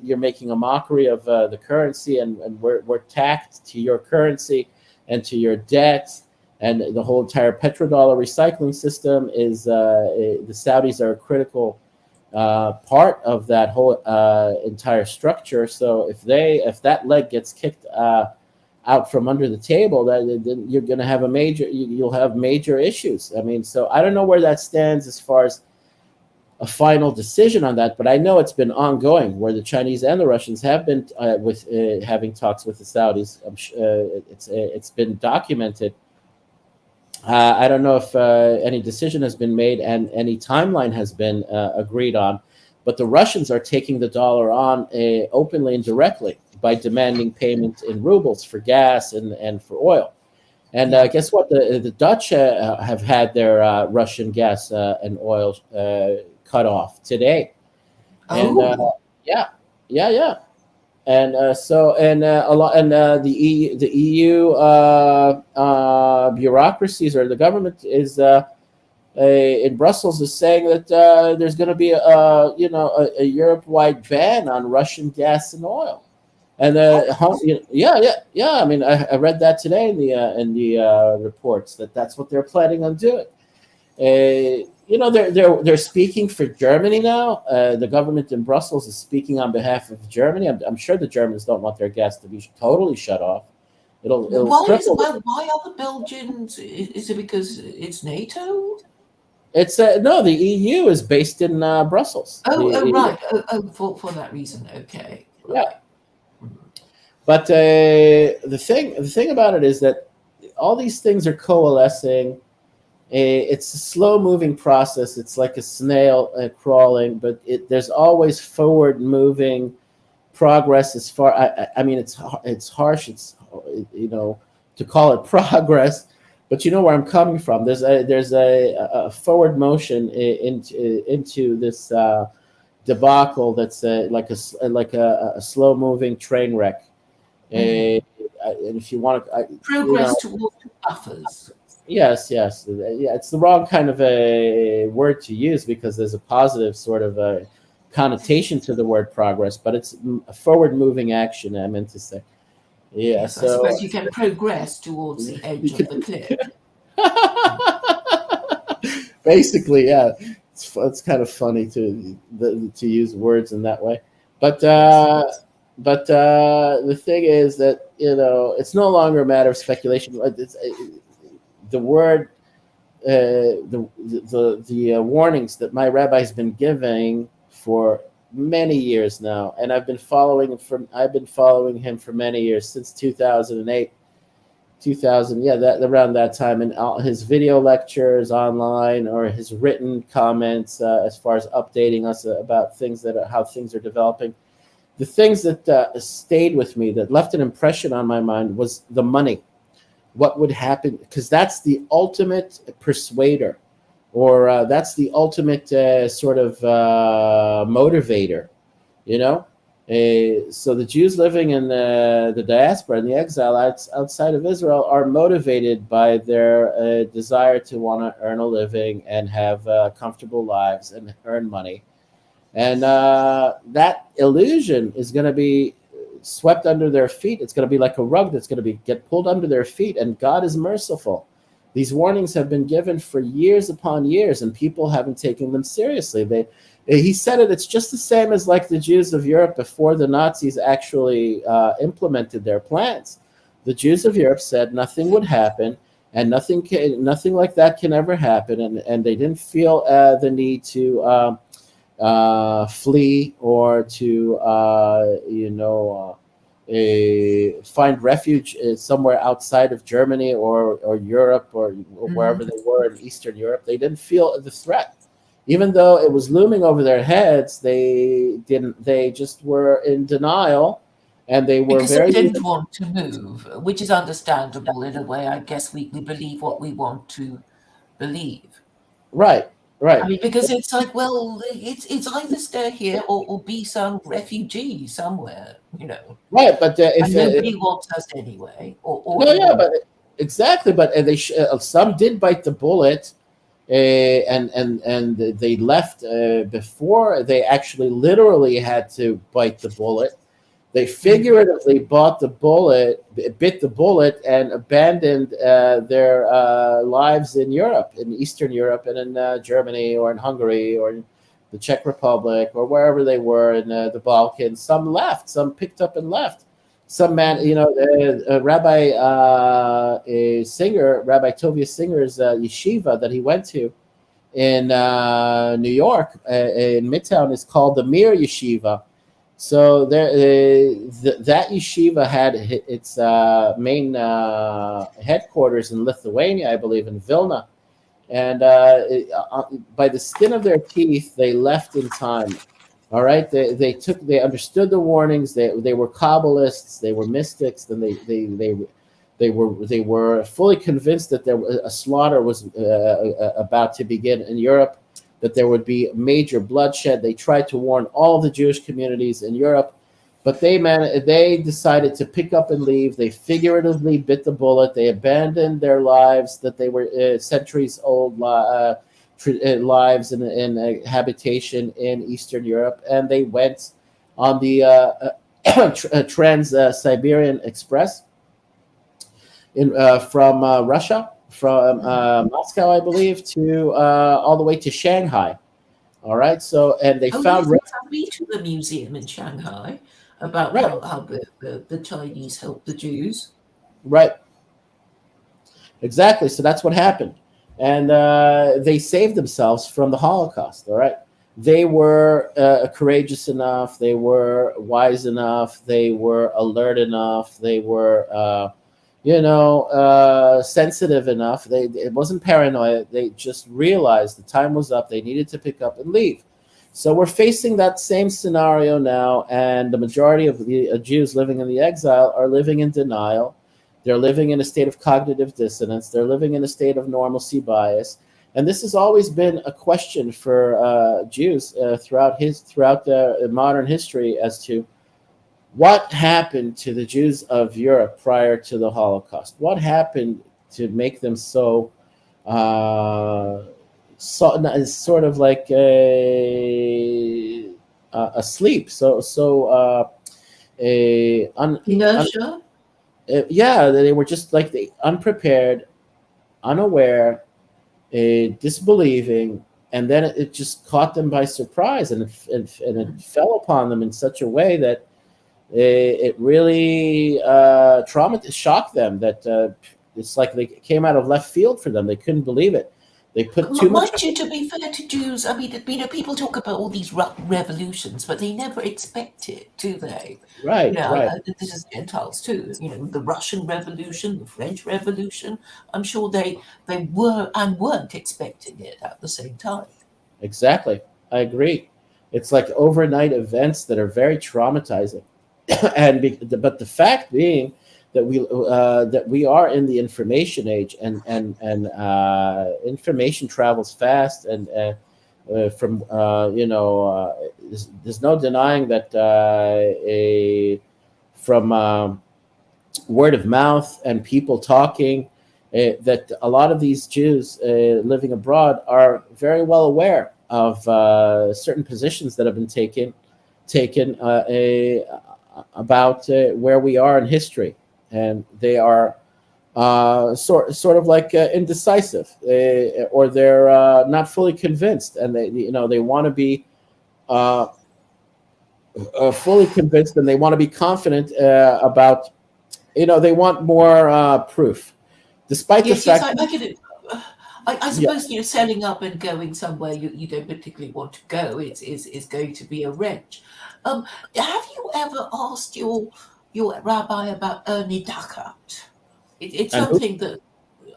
You're making a mockery of the currency, and we're tacked to your currency and to your debt." And the whole entire petrodollar recycling system is the Saudis are a critical part of that whole entire structure. So if that leg gets kicked out from under the table, then you're going to have you'll have major issues. I mean, so I don't know where that stands as far as a final decision on that, but I know it's been ongoing, where the Chinese and the Russians have been having talks with the Saudis. It's been documented. I don't know if any decision has been made and any timeline has been agreed on, but the Russians are taking the dollar on openly and directly. by demanding payment in rubles for gas and for oil. And guess what? The Dutch have had their Russian gas and oil cut off today. And yeah, yeah, yeah. And a lot, and the EU bureaucracies, or the government is in Brussels, is saying that there's going to be a Europe-wide ban on Russian gas and oil. And yeah. I mean, I read that today in the reports that's what they're planning on doing. They're speaking for Germany now. The government in Brussels is speaking on behalf of Germany. I'm sure the Germans don't want their gas to be totally shut off. It'll why cripple. Why are the Belgians? Is it because it's NATO? It's no, the EU is based in Brussels. Right. For that reason, okay. Right. Yeah. But the thing about it is that all these things are coalescing. It's a slow-moving process. It's like a snail crawling, but there's always forward-moving progress. As far, I mean, it's harsh. It's to call it progress, but you know where I'm coming from. There's a forward motion into this debacle that's like a slow-moving train wreck. And if you want to progress towards buffers. Yes. Yeah, it's the wrong kind of a word to use because there's a positive sort of a connotation to the word progress, but it's a forward-moving action, I meant to say. Yeah, yes, so I suppose you can progress towards the edge of the cliff. Basically, yeah, it's kind of funny to use words in that way, but the thing is that it's no longer a matter of speculation. The word, the warnings that my rabbi has been giving for many years now, and I've been following him for many years, since 2008, around that time, and all his video lectures online or his written comments as far as updating us about how things are developing. The things that stayed with me, that left an impression on my mind, was the money. What would happen, because that's the ultimate persuader, or that's the ultimate sort of motivator, so the Jews living in the diaspora and the exile outside of Israel are motivated by their desire to want to earn a living and have comfortable lives and earn money, and that illusion is going to be swept under their feet. It's going to be like a rug that's going to get pulled under their feet, and God is merciful. These warnings have been given for years upon years, and people haven't taken them seriously. He said it's just the same as like the Jews of Europe before the Nazis actually implemented their plans. The Jews of Europe said nothing would happen, and nothing like that can ever happen, and they didn't feel the need to flee or to find refuge somewhere outside of Germany or Europe or wherever they were in Eastern Europe. They didn't feel the threat, even though it was looming over their heads. They didn't. They just were in denial, and they were because they didn't want to move, which is understandable in a way. I guess we believe what we want to believe. Right. I mean, because it's like, well, it's either stay here or be some refugee somewhere, Right, but if nobody wants us anyway. But exactly. But some did bite the bullet, and they left before they actually literally had to bite the bullet. They figuratively bit the bullet, and abandoned their lives in Europe, in Eastern Europe, and in Germany, or in Hungary, or in the Czech Republic, or wherever they were in the Balkans. Some left, some picked up and left. Some man, Rabbi Tovia Singer's yeshiva that he went to in New York, in Midtown, is called the Mir Yeshiva. So that yeshiva had its main headquarters in Lithuania, I believe, in Vilna. And by the skin of their teeth, they left in time. All right, they understood the warnings. They were Kabbalists, they were mystics, and they were fully convinced that a slaughter was about to begin in Europe, that there would be major bloodshed. They tried to warn all the Jewish communities in Europe, but they decided to pick up and leave. They figuratively bit the bullet. They abandoned their lives that they were centuries old. Lives in habitation in Eastern Europe, and they went on the Trans-Siberian Express from Russia, from Moscow, I believe, to all the way to Shanghai. All right, so and they Oh, found yes, I've been to the museum in Shanghai about right, how the Chinese helped the Jews. right, exactly. So that's what happened, and they saved themselves from the Holocaust. All right, they were courageous enough, they were wise enough, they were alert enough, they were sensitive enough. It wasn't paranoia. They just realized the time was up. They needed to pick up and leave. So we're facing that same scenario now, and the majority of the Jews living in the exile are living in denial. They're living in a state of cognitive dissonance. They're living in a state of normalcy bias, and this has always been a question for Jews throughout the modern history as to what happened to the Jews of Europe prior to the Holocaust? What happened to make them sort of like asleep? Inertia? Yeah, they were just like unprepared, unaware, disbelieving, and then it just caught them by surprise, and it fell upon them in such a way that it really shocked them. That it's like they came out of left field for them. They couldn't believe it. They put too much. Mind you, to be fair to Jews, I mean, people talk about all these revolutions, but they never expect it, do they? Right, right. This is Gentiles too. The Russian Revolution, the French Revolution. I'm sure they were and weren't expecting it at the same time. Exactly, I agree. It's like overnight events that are very traumatizing, but the fact being that we are in the information age, and information travels fast, and from there's no denying that from word of mouth and people talking, that a lot of these Jews living abroad are very well aware of certain positions that have been taken about where we are in history, and they are sort of like indecisive, or they're not fully convinced, and they want to be fully convinced, and they want to be confident about, they want more proof, despite Yes, the yes, fact. I get it. I suppose selling up and going somewhere you don't particularly want to go is going to be a wrench. Have you ever asked your rabbi about Ernie Duckert? It's And who something that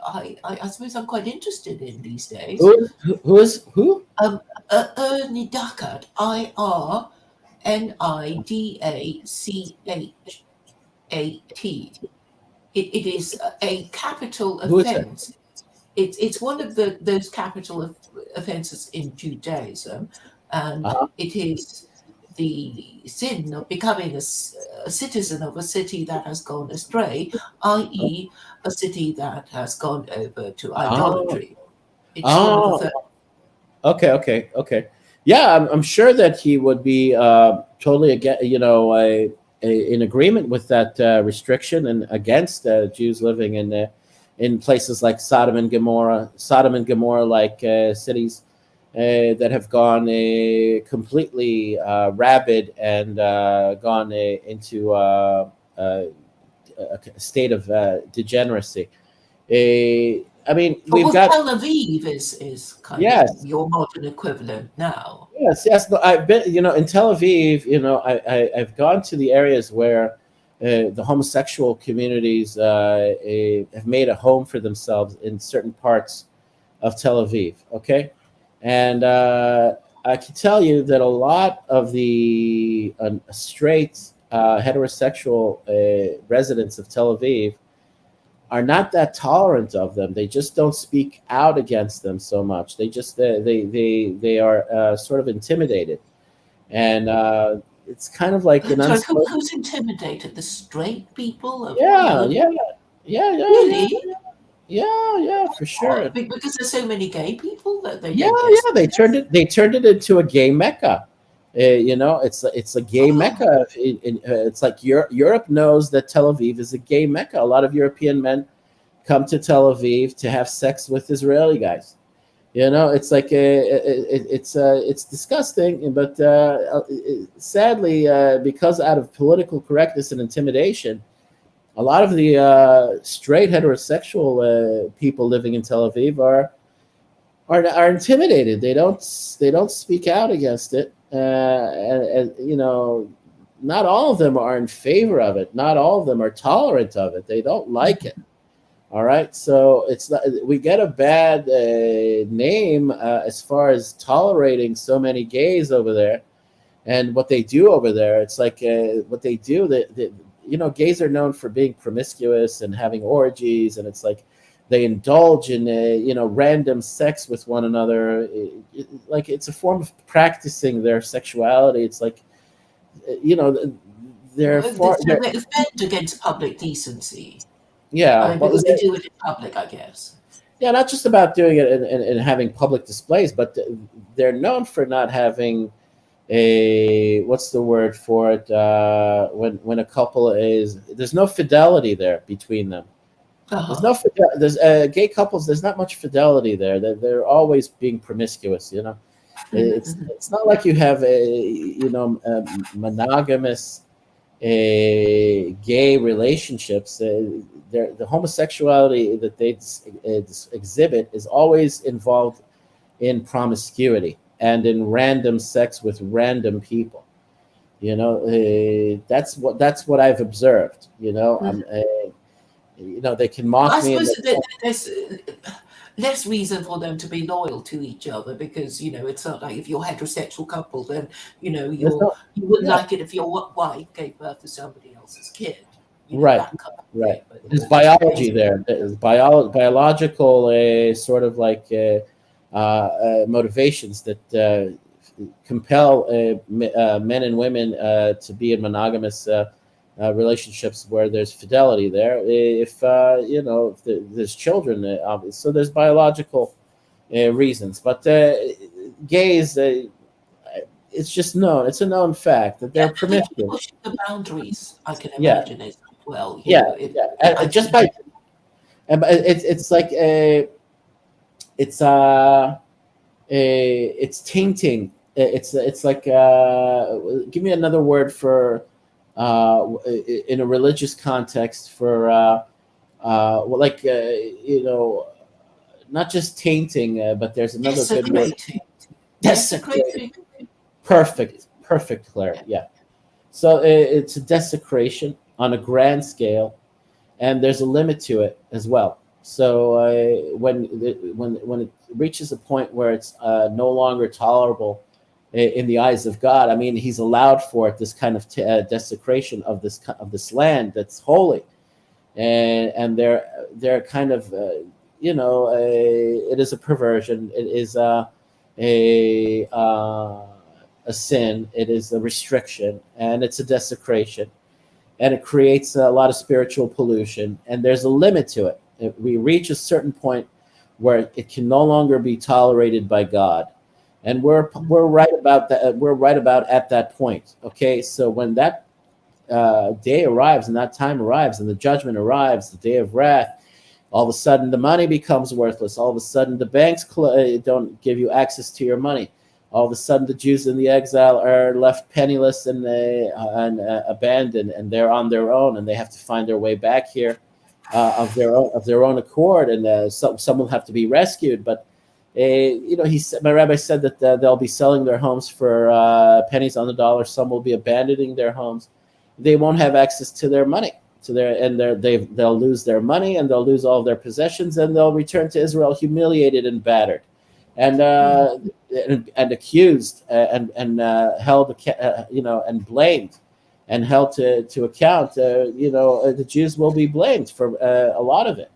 I suppose I'm quite interested in these days. who is who? Ernie Duckert, IRNIDACHAT. It is a capital Who is it? offense. It's one of those capital offenses in Judaism, and Uh-huh. it is the sin of becoming a citizen of a city that has gone astray, i.e., a city that has gone over to Oh, idolatry. It's one of the oh, okay. Yeah, I'm sure that he would be totally again, in agreement with that restriction, and against Jews living in places like Sodom and Gomorrah, like cities that have gone completely rabid, and gone into a state of degeneracy. I mean, But we've well, got Tel Aviv is kind of yes, your modern equivalent now. yes. No, I've been, in Tel Aviv. I've gone to the areas where the homosexual communities have made a home for themselves in certain parts of Tel Aviv. Okay, and I can tell you that a lot of the straight heterosexual residents of Tel Aviv are not that tolerant of them. They just don't speak out against them so much. They just they are sort of intimidated, and it's kind of like an Sorry, unspoken. who's intimidated? The straight people of Yeah, Tel Aviv? yeah, yeah, yeah, yeah, Really? yeah, for sure. Because there's so many gay people that they Yeah, don't get. yeah. They turned it into a gay mecca. It's a gay Oh, mecca. It's like Europe knows that Tel Aviv is a gay mecca. A lot of European men come to Tel Aviv to have sex with Israeli guys. It's like it's disgusting, but sadly, because out of political correctness and intimidation, a lot of the straight heterosexual people living in Tel Aviv are intimidated. They don't speak out against it, and not all of them are in favor of it. Not all of them are tolerant of it. They don't like it. All right, so it's not, we get a bad name as far as tolerating so many gays over there, and what they do over there. It's like what they do. Gays are known for being promiscuous and having orgies, and it's like they indulge in random sex with one another. Like it's a form of practicing their sexuality. It's like you know they're far. so they offend against public decency. I Yeah, mean, what because was they it? do it in public, I guess. Yeah, not just about doing it and having public displays, but they're known for not having a what's the word for it when a couple is there's no fidelity there between them. There's Uh-huh. no there's gay couples. There's not much fidelity there. They're always being promiscuous. Mhm, It's not like you have a monogamous gay relationships. The homosexuality that they exhibit is always involved in promiscuity and in random sex with random people. That's what I've observed. mhm. They can I mock me and suppose that there's less reason for them to be loyal to each other because it's not like if you're a heterosexual couple, then there's no you wouldn't yeah, like it if your wife gave birth to somebody else's kid, right, that kind of right. thing. But There's just gays. biology there. There's biological sort of like motivations that compel men and women to be in monogamous relationships where there's fidelity there. If there's children, so there's biological reasons. But gays, it's just known. It's a known fact that Yeah, they're I think promiscuous. pushing the boundaries, I can Yeah, imagine as well. yeah, It, yeah. I Just can by it's like it's it's tainting. It's like give me another word for in a religious context for well, like not just tainting, but there's another good word. desecrating, Desecrating. desecrating. Perfect, Claire. Yeah. So it's a desecration on a grand scale, and there's a limit to it as well. So when it reaches a point where it's no longer tolerable in the eyes of God, I mean, He's allowed for it this kind of desecration of this land that's holy, and they're kind of it is a perversion. It is a sin. It is a restriction, and it's a desecration, and it creates a lot of spiritual pollution. And there's a limit to it. If we reach a certain point where it can no longer be tolerated by God, and we're right about that. We're right about at that point. Okay, so when that day arrives and that time arrives and the judgment arrives, the day of wrath, all of a sudden the money becomes worthless. All of a sudden the banks don't give you access to your money. All of a sudden the Jews in the exile are left penniless and abandoned, and they're on their own, and they have to find their way back here of their own accord, and some will have to be rescued. But my rabbi said that they'll be selling their homes for pennies on the dollar. Some will be abandoning their homes. They won't have access to their money, they'll lose their money, and they'll lose all of their possessions, and they'll return to Israel humiliated and battered. and and accused held, and blamed and held to account. The Jews will be blamed for a lot of it,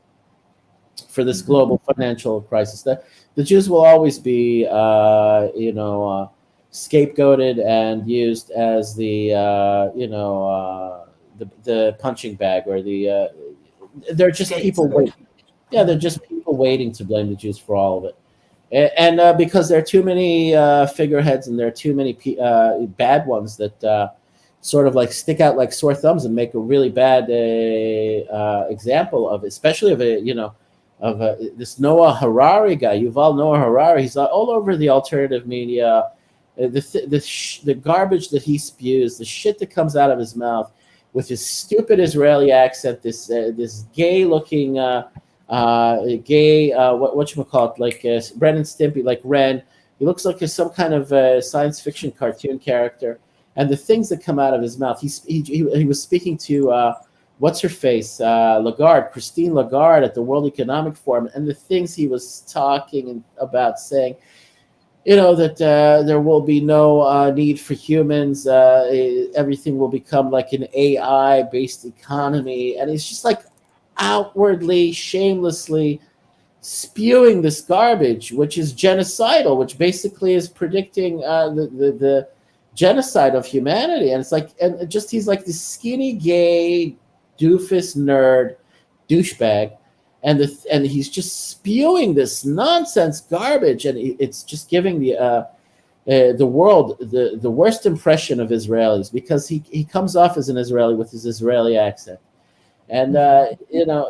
for this global financial crisis. The Jews will always be, scapegoated and used as the punching bag, or they're just people waiting. Yeah, they're just people waiting to blame the Jews for all of it. And because there are too many figureheads, and there are too many bad ones that sort of like stick out like sore thumbs and make a really bad example of, especially of this Noah Harari guy, Yuval Noah Harari. He's all over the alternative media. The garbage that he spews, the shit that comes out of his mouth, with his stupid Israeli accent, this gay looking what you call it, like Ren and Stimpy, like Ren. He looks like some kind of science fiction cartoon character. And the things that come out of his mouth, he was speaking to what's her face, Christine Lagarde, at the World Economic Forum, and the things he was talking about, saying, that there will be no need for humans. Everything will become like an AI-based economy. And he's just like outwardly, shamelessly spewing this garbage, which is genocidal, which basically is predicting the genocide of humanity. And it's like, and just he's like this skinny, gay, doofus nerd, douchebag. And he's just spewing this nonsense garbage, and it's just giving the world the worst impression of Israelis, because he comes off as an Israeli with his Israeli accent, and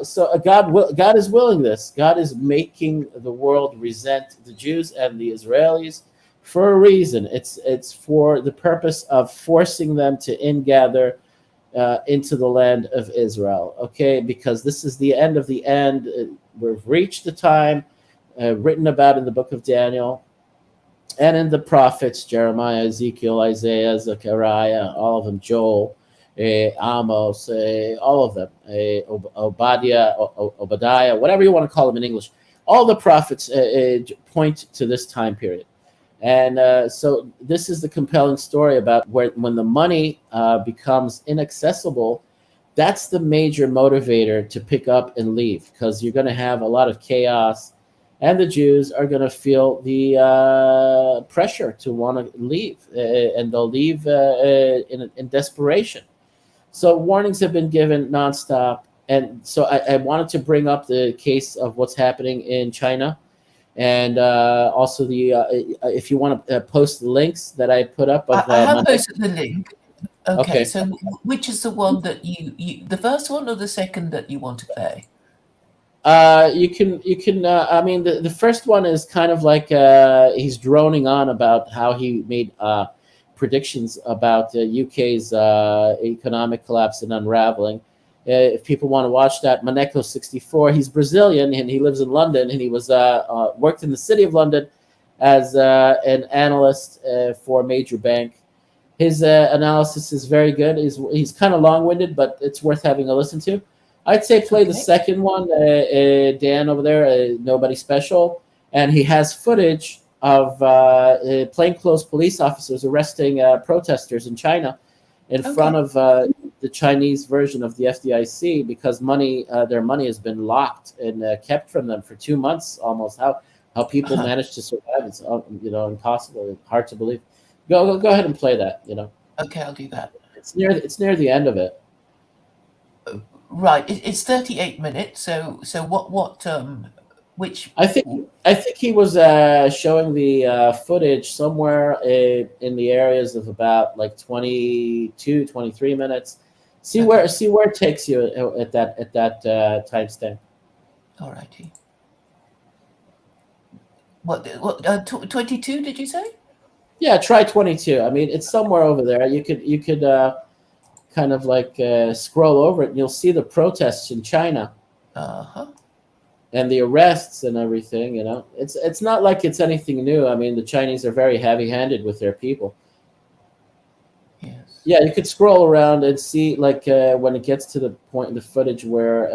so God is willing this. God is making the world resent the Jews and the Israelis for a reason. It's for the purpose of forcing them to ingather into the land of Israel, okay? Because this is the end of the end. We've reached the time written about in the book of Daniel and in the prophets, Jeremiah, Ezekiel, Isaiah, Zechariah, all of them, Joel, Amos, all of them, Obadiah, whatever you want to call them in English. All the prophets point to this time period. And so this is the compelling story about when the money becomes inaccessible. That's the major motivator to pick up and leave, because you're going to have a lot of chaos, and the Jews are going to feel the pressure to want to leave, and they'll leave in desperation. So warnings have been given nonstop. And so I wanted to bring up the case of what's happening in China. And also if you want to post the links that I put up. I have posted the link. Okay, Okay. so which is the one that you the first one or the second that you want to play? You can. I mean, the first one is kind of like he's droning on about how he made predictions about the UK's economic collapse and unraveling. If people want to watch that, Maneco64, he's Brazilian and he lives in London, and he was worked in the city of London as an analyst for a major bank. His analysis is very good. He's kind of long-winded, but it's worth having a listen to. I'd say play the second one, Dan over there, Nobody Special, and he has footage of plainclothes police officers arresting protesters in China in front of the Chinese version of the FDIC, because their money has been locked and kept from them for 2 months almost. How people manage to survive, it's impossible, hard to believe. Go ahead and play that. Okay, I'll do that. It's near the end of it. Right, it's 38 minutes. So what which? I think he was showing the footage somewhere in the areas of about like 22, 23 minutes. See where it takes you at that timestamp. All righty. What 22 did you say? Yeah, try 22. I mean, it's somewhere over there. You could kind of like scroll over it, and you'll see the protests in China. And the arrests and everything. It's not like it's anything new. I mean, the Chinese are very heavy-handed with their people. Yes. Yeah, you could scroll around and see, like, when it gets to the point in the footage where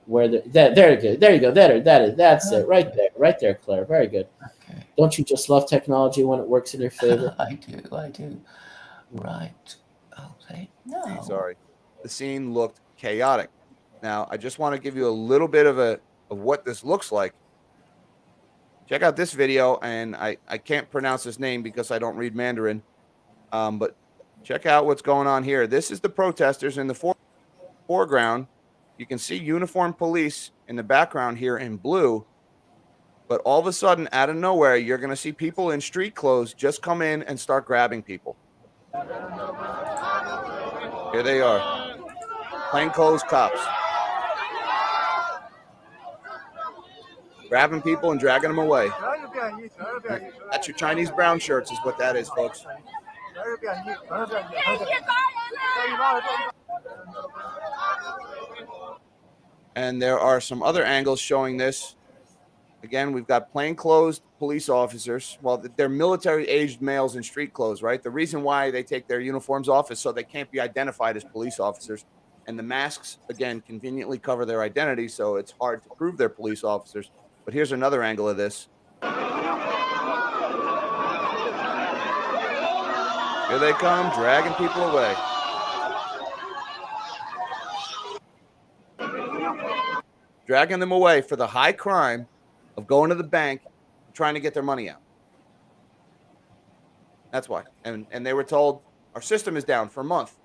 where there you go, that's it, right there, Claire. Very good. Okay. Don't you just love technology when it works in your favor? I do. Right. Okay. No. Sorry. The scene looked chaotic. Now, I just want to give you a little bit of what this looks like. Check out this video, and I can't pronounce his name because I don't read Mandarin. But check out what's going on here. This is the protesters in the foreground. You can see uniformed police in the background here in blue. But all of a sudden, out of nowhere, you're going to see people in street clothes just come in and start grabbing people. Here they are. Plainclothes cops. Grabbing people and dragging them away. That's your Chinese brown shirts is what that is, folks. And there are some other angles showing this. Again, we've got plainclothes police officers. Well, they're military-aged males in street clothes, right? The reason why they take their uniforms off is so they can't be identified as police officers. And the masks, again, conveniently cover their identity, so it's hard to prove they're police officers. But here's another angle of this. Here they come, dragging people away. Dragging them away for the high crime of going to the bank and trying to get their money out. That's why. And they were told, our system is down for a month.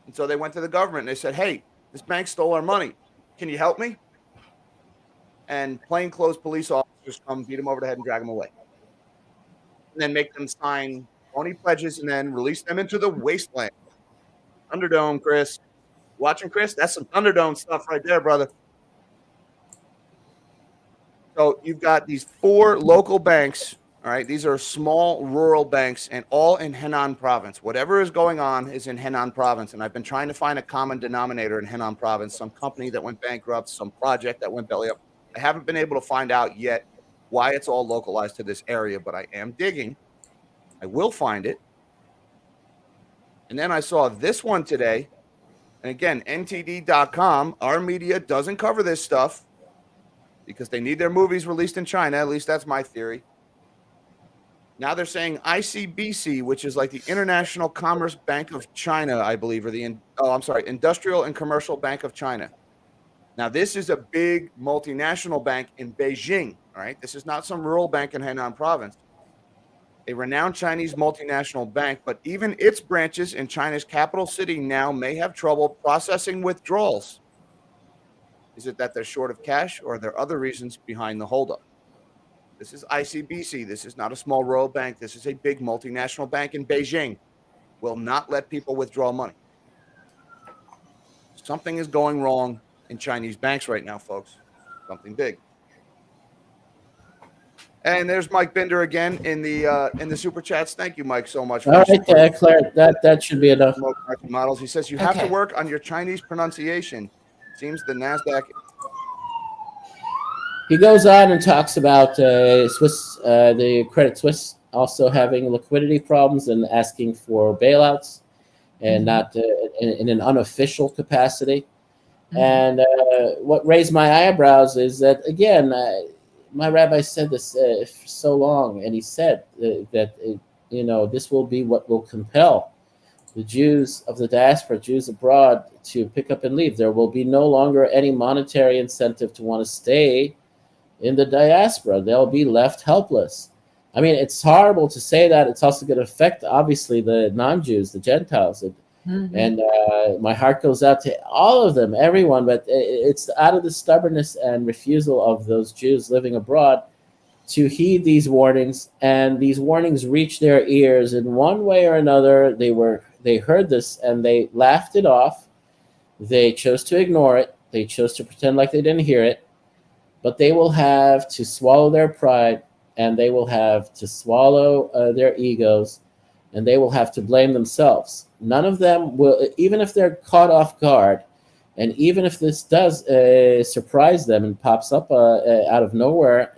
And so they went to the government and they said, hey, this bank stole our money. Can you help me? And plainclothes police officers come beat them over the head and drag them away. And then make them sign phony pledges and then release them into the wasteland. Thunderdome, Chris. Watching, Chris? That's some Thunderdome stuff right there, brother. So you've got these 4 local banks, all right? These are small rural banks and all in Henan province. Whatever is going on is in Henan province. And I've been trying to find a common denominator in Henan province, some company that went bankrupt, some project that went belly up. I haven't been able to find out yet why it's all localized to this area, but I am digging. I will find it. And then I saw this one today. And again, NTD.com, our media doesn't cover this stuff because they need their movies released in China. At least that's my theory. Now they're saying ICBC, which is like the International Commerce Bank of China, I believe, or Industrial and Commercial Bank of China. Now, this is a big multinational bank in Beijing, all right? This is not some rural bank in Henan province. A renowned Chinese multinational bank, but even its branches in China's capital city now may have trouble processing withdrawals. Is it that they're short of cash, or are there other reasons behind the holdup? This is ICBC. This is not a small rural bank. This is a big multinational bank in Beijing. Will not let people withdraw money. Something is going wrong in Chinese banks right now, folks. Something big. And there's Mike Binder again in the super chats. Thank you, Mike, so much. All right, Claire, that should be enough. Models. He says you have to work on your Chinese pronunciation. Seems the NASDAQ. He goes on and talks about the Credit Suisse also having liquidity problems and asking for bailouts, and not in an unofficial capacity. And what raised my eyebrows is that, again, my rabbi said this for so long, and he said that this will be what will compel the Jews of the diaspora, Jews abroad, to pick up and leave. There will be no longer any monetary incentive to want to stay in the diaspora. They'll be left helpless. I mean, it's horrible to say that. It's also going to affect, obviously, the non-Jews, the Gentiles. And my heart goes out to all of them, everyone, but it's out of the stubbornness and refusal of those Jews living abroad to heed these warnings, and these warnings reach their ears in one way or another. They heard this and they laughed it off. They chose to ignore it. They chose to pretend like they didn't hear it, but they will have to swallow their pride, and they will have to swallow their egos, and they will have to blame themselves. None of them will, even if they're caught off guard, and even if this does surprise them and pops up out of nowhere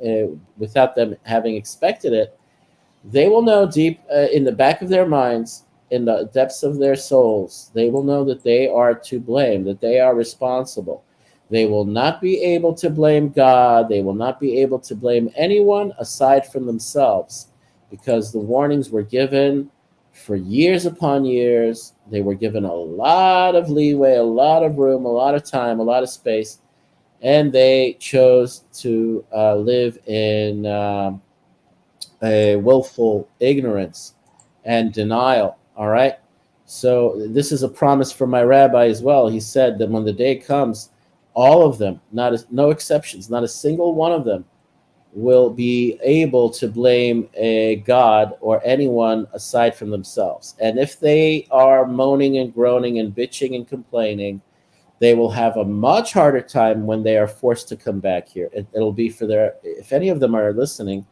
without them having expected it, they will know deep in the back of their minds, in the depths of their souls, they will know that they are to blame, that they are responsible. They will not be able to blame God. They will not be able to blame anyone aside from themselves, because the warnings were given for years upon years. They were given a lot of leeway, a lot of room, a lot of time, a lot of space, and they chose to live in a willful ignorance and denial. All right. So this is a promise from my rabbi as well. He said that when the day comes, all of them, no exceptions, not a single one of them, will be able to blame a God or anyone aside from themselves. And if they are moaning and groaning and bitching and complaining, they will have a much harder time when they are forced to come back here. It'll be for their, if any of them are listening,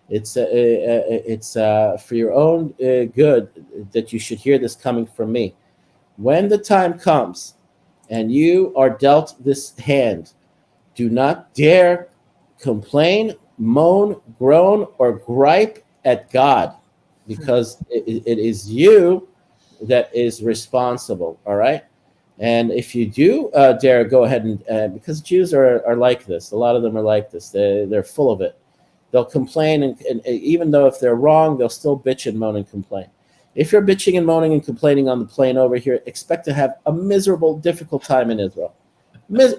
it's for your own good that you should hear this coming from me. When the time comes and you are dealt this hand, do not dare complain, moan, groan, or gripe at God, because it is you that is responsible. All right. And if you do dare go ahead and, because Jews are like this, a lot of them are like this, they're full of it. They'll complain, and even though if they're wrong, they'll still bitch and moan and complain. If you're bitching and moaning and complaining on the plane over here, expect to have a miserable, difficult time in Israel.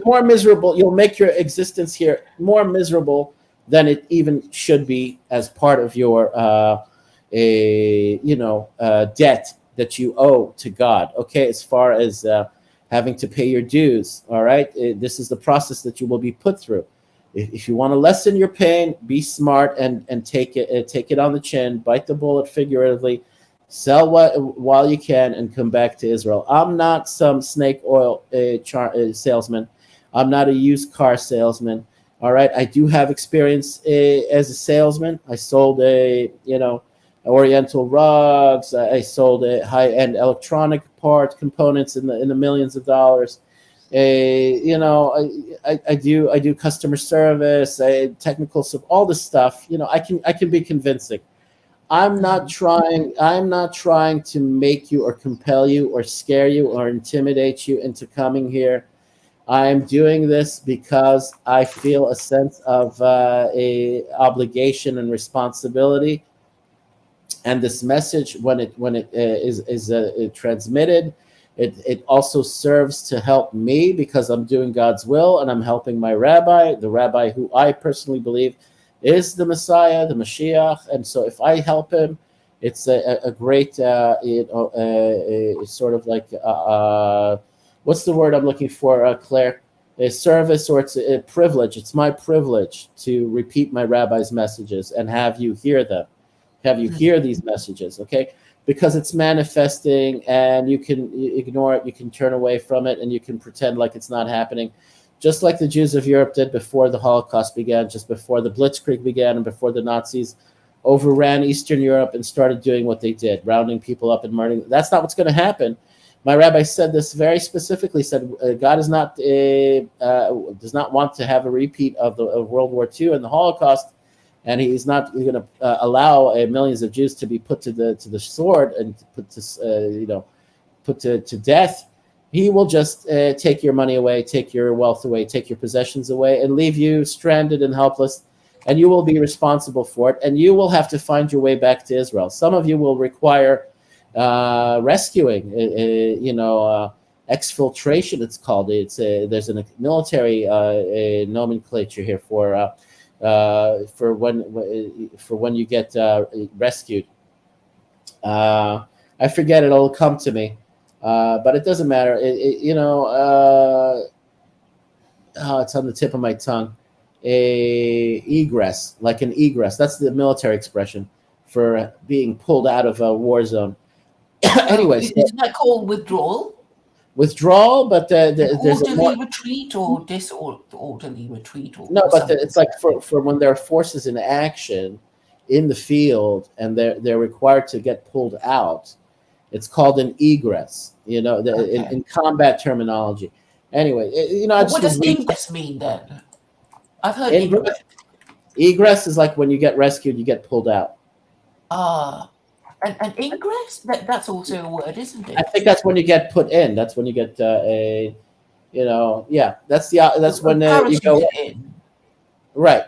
More miserable. You'll make your existence here more miserable than it even should be as part of your, debt that you owe to God. Okay, as far as having to pay your dues. All right, this is the process that you will be put through. If you want to lessen your pain, be smart and take it on the chin, bite the bullet figuratively, sell while you can, and come back to Israel. I'm not some snake oil salesman. I'm not a used car salesman. All right, I do have experience as a salesman. I sold Oriental rugs. I sold high-end electronic parts, components in the millions of dollars. I do customer service, technical stuff, all this stuff. I can be convincing. I'm not trying to make you or compel you or scare you or intimidate you into coming here. I'm doing this because I feel a sense of a obligation and responsibility. And this message, when it is transmitted, it also serves to help me, because I'm doing God's will and I'm helping my rabbi, the rabbi who I personally believe is the Messiah, the Mashiach. And so if I help him, it's a great, it's sort of like, what's the word I'm looking for, Claire? A service, or it's a privilege. It's my privilege to repeat my rabbi's messages and have you hear them, have you hear these messages, okay? Because it's manifesting, and you can ignore it, you can turn away from it, and you can pretend like it's not happening, just like the Jews of Europe did before the Holocaust began, just before the Blitzkrieg began, and before the Nazis overran Eastern Europe and started doing what they did, rounding people up and murdering. That's not what's going to happen. My rabbi said this very specifically, said God is not does not want to have a repeat of World War II and the Holocaust, and he's not going to allow millions of Jews to be put to the sword and put to death. He will just take your money away, take your wealth away, take your possessions away, and leave you stranded and helpless, and you will be responsible for it, and you will have to find your way back to Israel. Some of you will require rescuing, exfiltration, it's called. There's a military nomenclature here for when you get rescued. I forget it. It'll come to me, but it doesn't matter. It's on the tip of my tongue. Egress, like an egress. That's the military expression for being pulled out of a war zone. Anyways, isn't that called withdrawal? Withdrawal, but there's orderly retreat or disorderly retreat, or no, but something. it's like for when there are forces in action in the field and they're required to get pulled out. It's called an egress. In combat terminology. Anyway, what does ingress mean then? I've heard ingress. Egress is like when you get rescued, you get pulled out. And ingress, that's also a word, isn't it? I think that's when you get put in. That's when you get Yeah, that's when you go. Parachuted in. Right.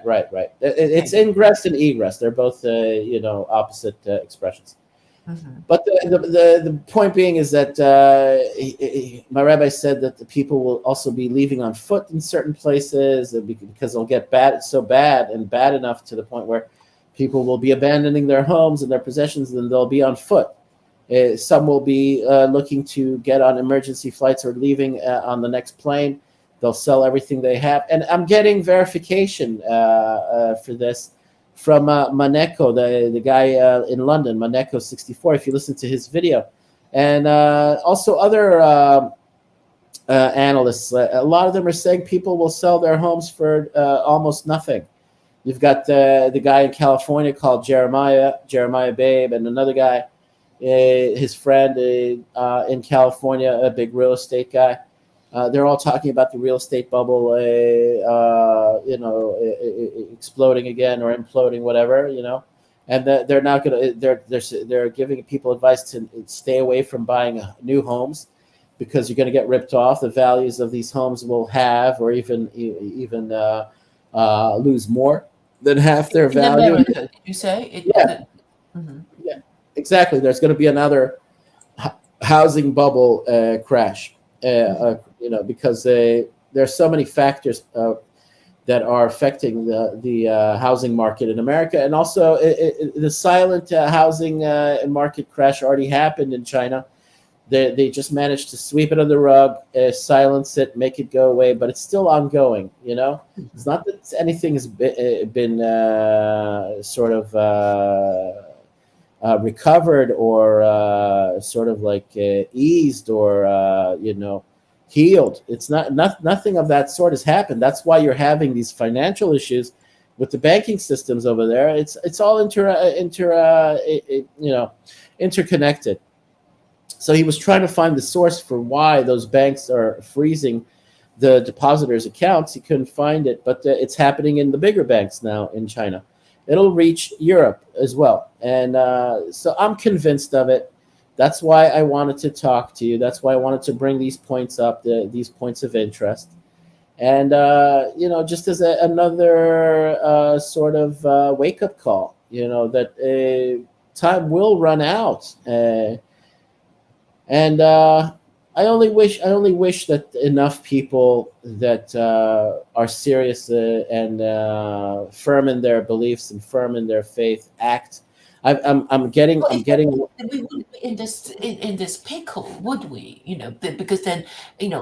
It's ingress and egress. They're both opposite expressions. Mhm. But the point being is that my rabbi said that the people will also be leaving on foot in certain places because they'll get so bad and bad enough to the point where people will be abandoning their homes and their possessions, and they'll be on foot. Some will be looking to get on emergency flights or leaving on the next plane. They'll sell everything they have. And I'm getting verification for this from Maneko, the guy in London, Maneko64, if you listen to his video. And also other analysts, a lot of them are saying people will sell their homes for almost nothing. You've got the guy in California called Jeremiah Babe, and another guy, his friend in California, a big real estate guy. They're all talking about the real estate bubble, exploding again or imploding, whatever, and they're not gonna. They're giving people advice to stay away from buying new homes because you're going to get ripped off. The values of these homes will have, or even lose more than half their In value. America, did you say? Yeah. Mhm. Yeah, exactly. There's going to be another housing bubble crash, because there's so many factors that are affecting the housing market in America, and also the silent housing market crash already happened in China. They just managed to sweep it under the rug, silence it, make it go away, but it's still ongoing. It's not that anything has been sort of recovered or sort of like eased or healed. It's nothing of that sort has happened. That's why you're having these financial issues with the banking systems over there. It's all interconnected. So he was trying to find the source for why those banks are freezing the depositors' accounts. He couldn't find it, but it's happening in the bigger banks now in China. It'll reach Europe as well. And so I'm convinced of it. That's why I wanted to talk to you. That's why I wanted to bring these points up, these points of interest. And, just as another sort of wake-up call, that time will run out. And I only wish that enough people that are serious and firm in their beliefs and firm in their faith act. I'm getting. We wouldn't be in this pickle, would we? Because then,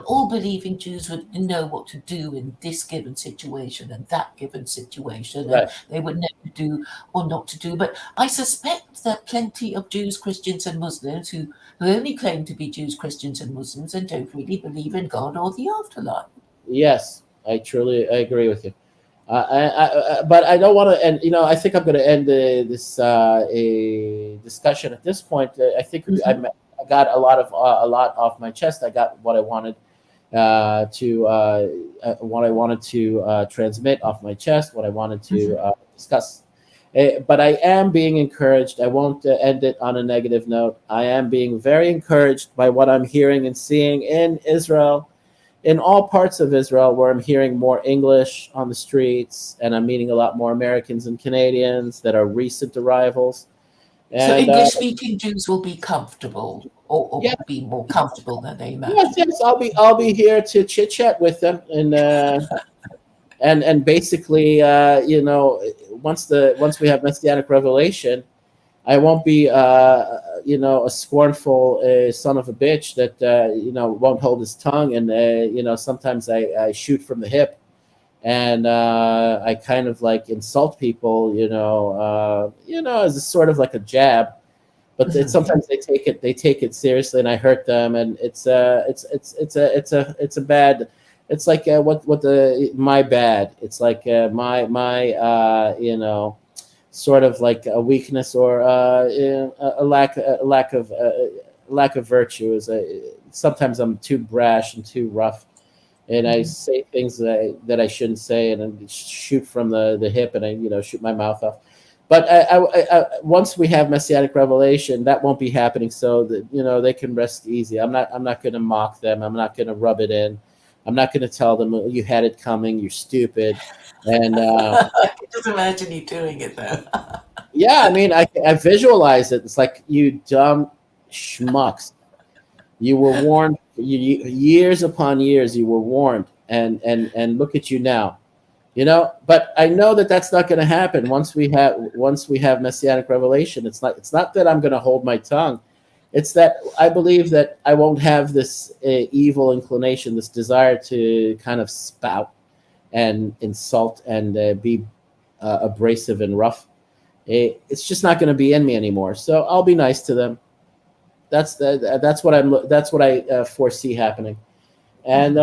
all believing Jews would know what to do in this given situation and that given situation, Right. and they would know to do or not to do. But I suspect that plenty of Jews, Christians, and Muslims who only claim to be Jews, Christians, and Muslims and don't really believe in God or the afterlife. Yes, I agree with you. But I don't want to, and I think I'm going to end this a discussion at this point. I think I got a lot off my chest. I got what I wanted to transmit off my chest. What I wanted to discuss. But I am being encouraged. I won't end it on a negative note. I am being very encouraged by what I'm hearing and seeing in Israel. In all parts of Israel, where I'm hearing more English on the streets, and I'm meeting a lot more Americans and Canadians that are recent arrivals. And, so English-speaking Jews will be comfortable, or yeah, be more comfortable than they imagine. yes, I'll be here to chit chat with them, and basically, once we have Messianic revelation, I won't be, a scornful son of a bitch that, won't hold his tongue. And, sometimes I shoot from the hip and I kind of like insult people, as a sort of like a jab. But sometimes they take it seriously, and I hurt them. And it's a bad. It's like my bad. It's like my sort of like a weakness or a lack of virtue. Is sometimes I'm too brash and too rough, and I say things that I shouldn't say, and I shoot from the hip, and I shoot my mouth off. But I once we have Messianic revelation, that won't be happening. So that they can rest easy. I'm not going to mock them. I'm not going to rub it in. I'm not going to tell them, "Oh, you had it coming, you're stupid." And I can just imagine you doing it though. yeah, I mean, I visualize it. It's like, you dumb schmucks. You were warned, years upon years. You were warned, and look at you now. But I know that that's not going to happen once we have messianic revelation. It's not that I'm going to hold my tongue. It's that I believe that I won't have this evil inclination, this desire to kind of spout and insult and be abrasive and rough. It's just not going to be in me anymore. So I'll be nice to them. That's what I foresee happening. And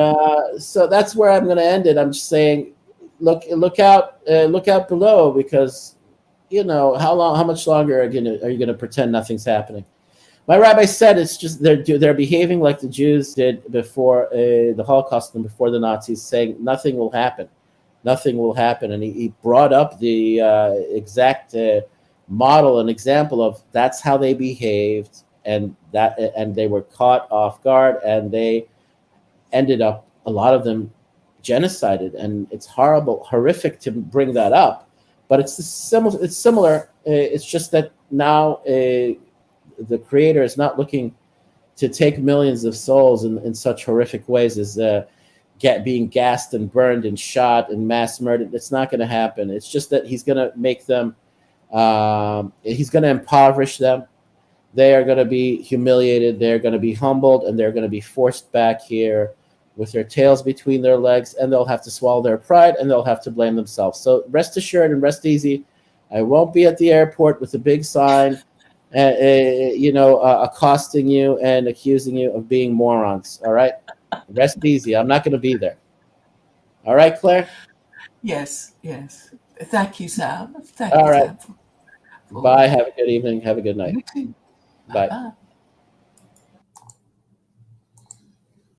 so that's where I'm going to end it. I'm just saying, look out below, because how much longer are you going to pretend nothing's happening? My rabbi said it's just they're behaving like the Jews did before the Holocaust and before the Nazis, saying nothing will happen, and he brought up the exact model and example of that's how they behaved, and they were caught off guard, and they ended up, a lot of them, genocided. And it's horrific to bring that up, but it's similar. It's just that now the Creator is not looking to take millions of souls in such horrific ways as being gassed and burned and shot and mass murdered. It's not going to happen. It's just that he's going to make them, he's going to impoverish them. They are going to be humiliated. They're going to be humbled, and they're going to be forced back here with their tails between their legs, and they'll have to swallow their pride, and they'll have to blame themselves. So rest assured and rest easy. I won't be at the airport with a big sign, accosting you and accusing you of being morons. All right? Rest easy. I'm not going to be there. All right, Claire? Yes. Thank you, Sam. All right. Sam. Bye. Have a good evening. Have a good night. You too. Bye. Bye-bye.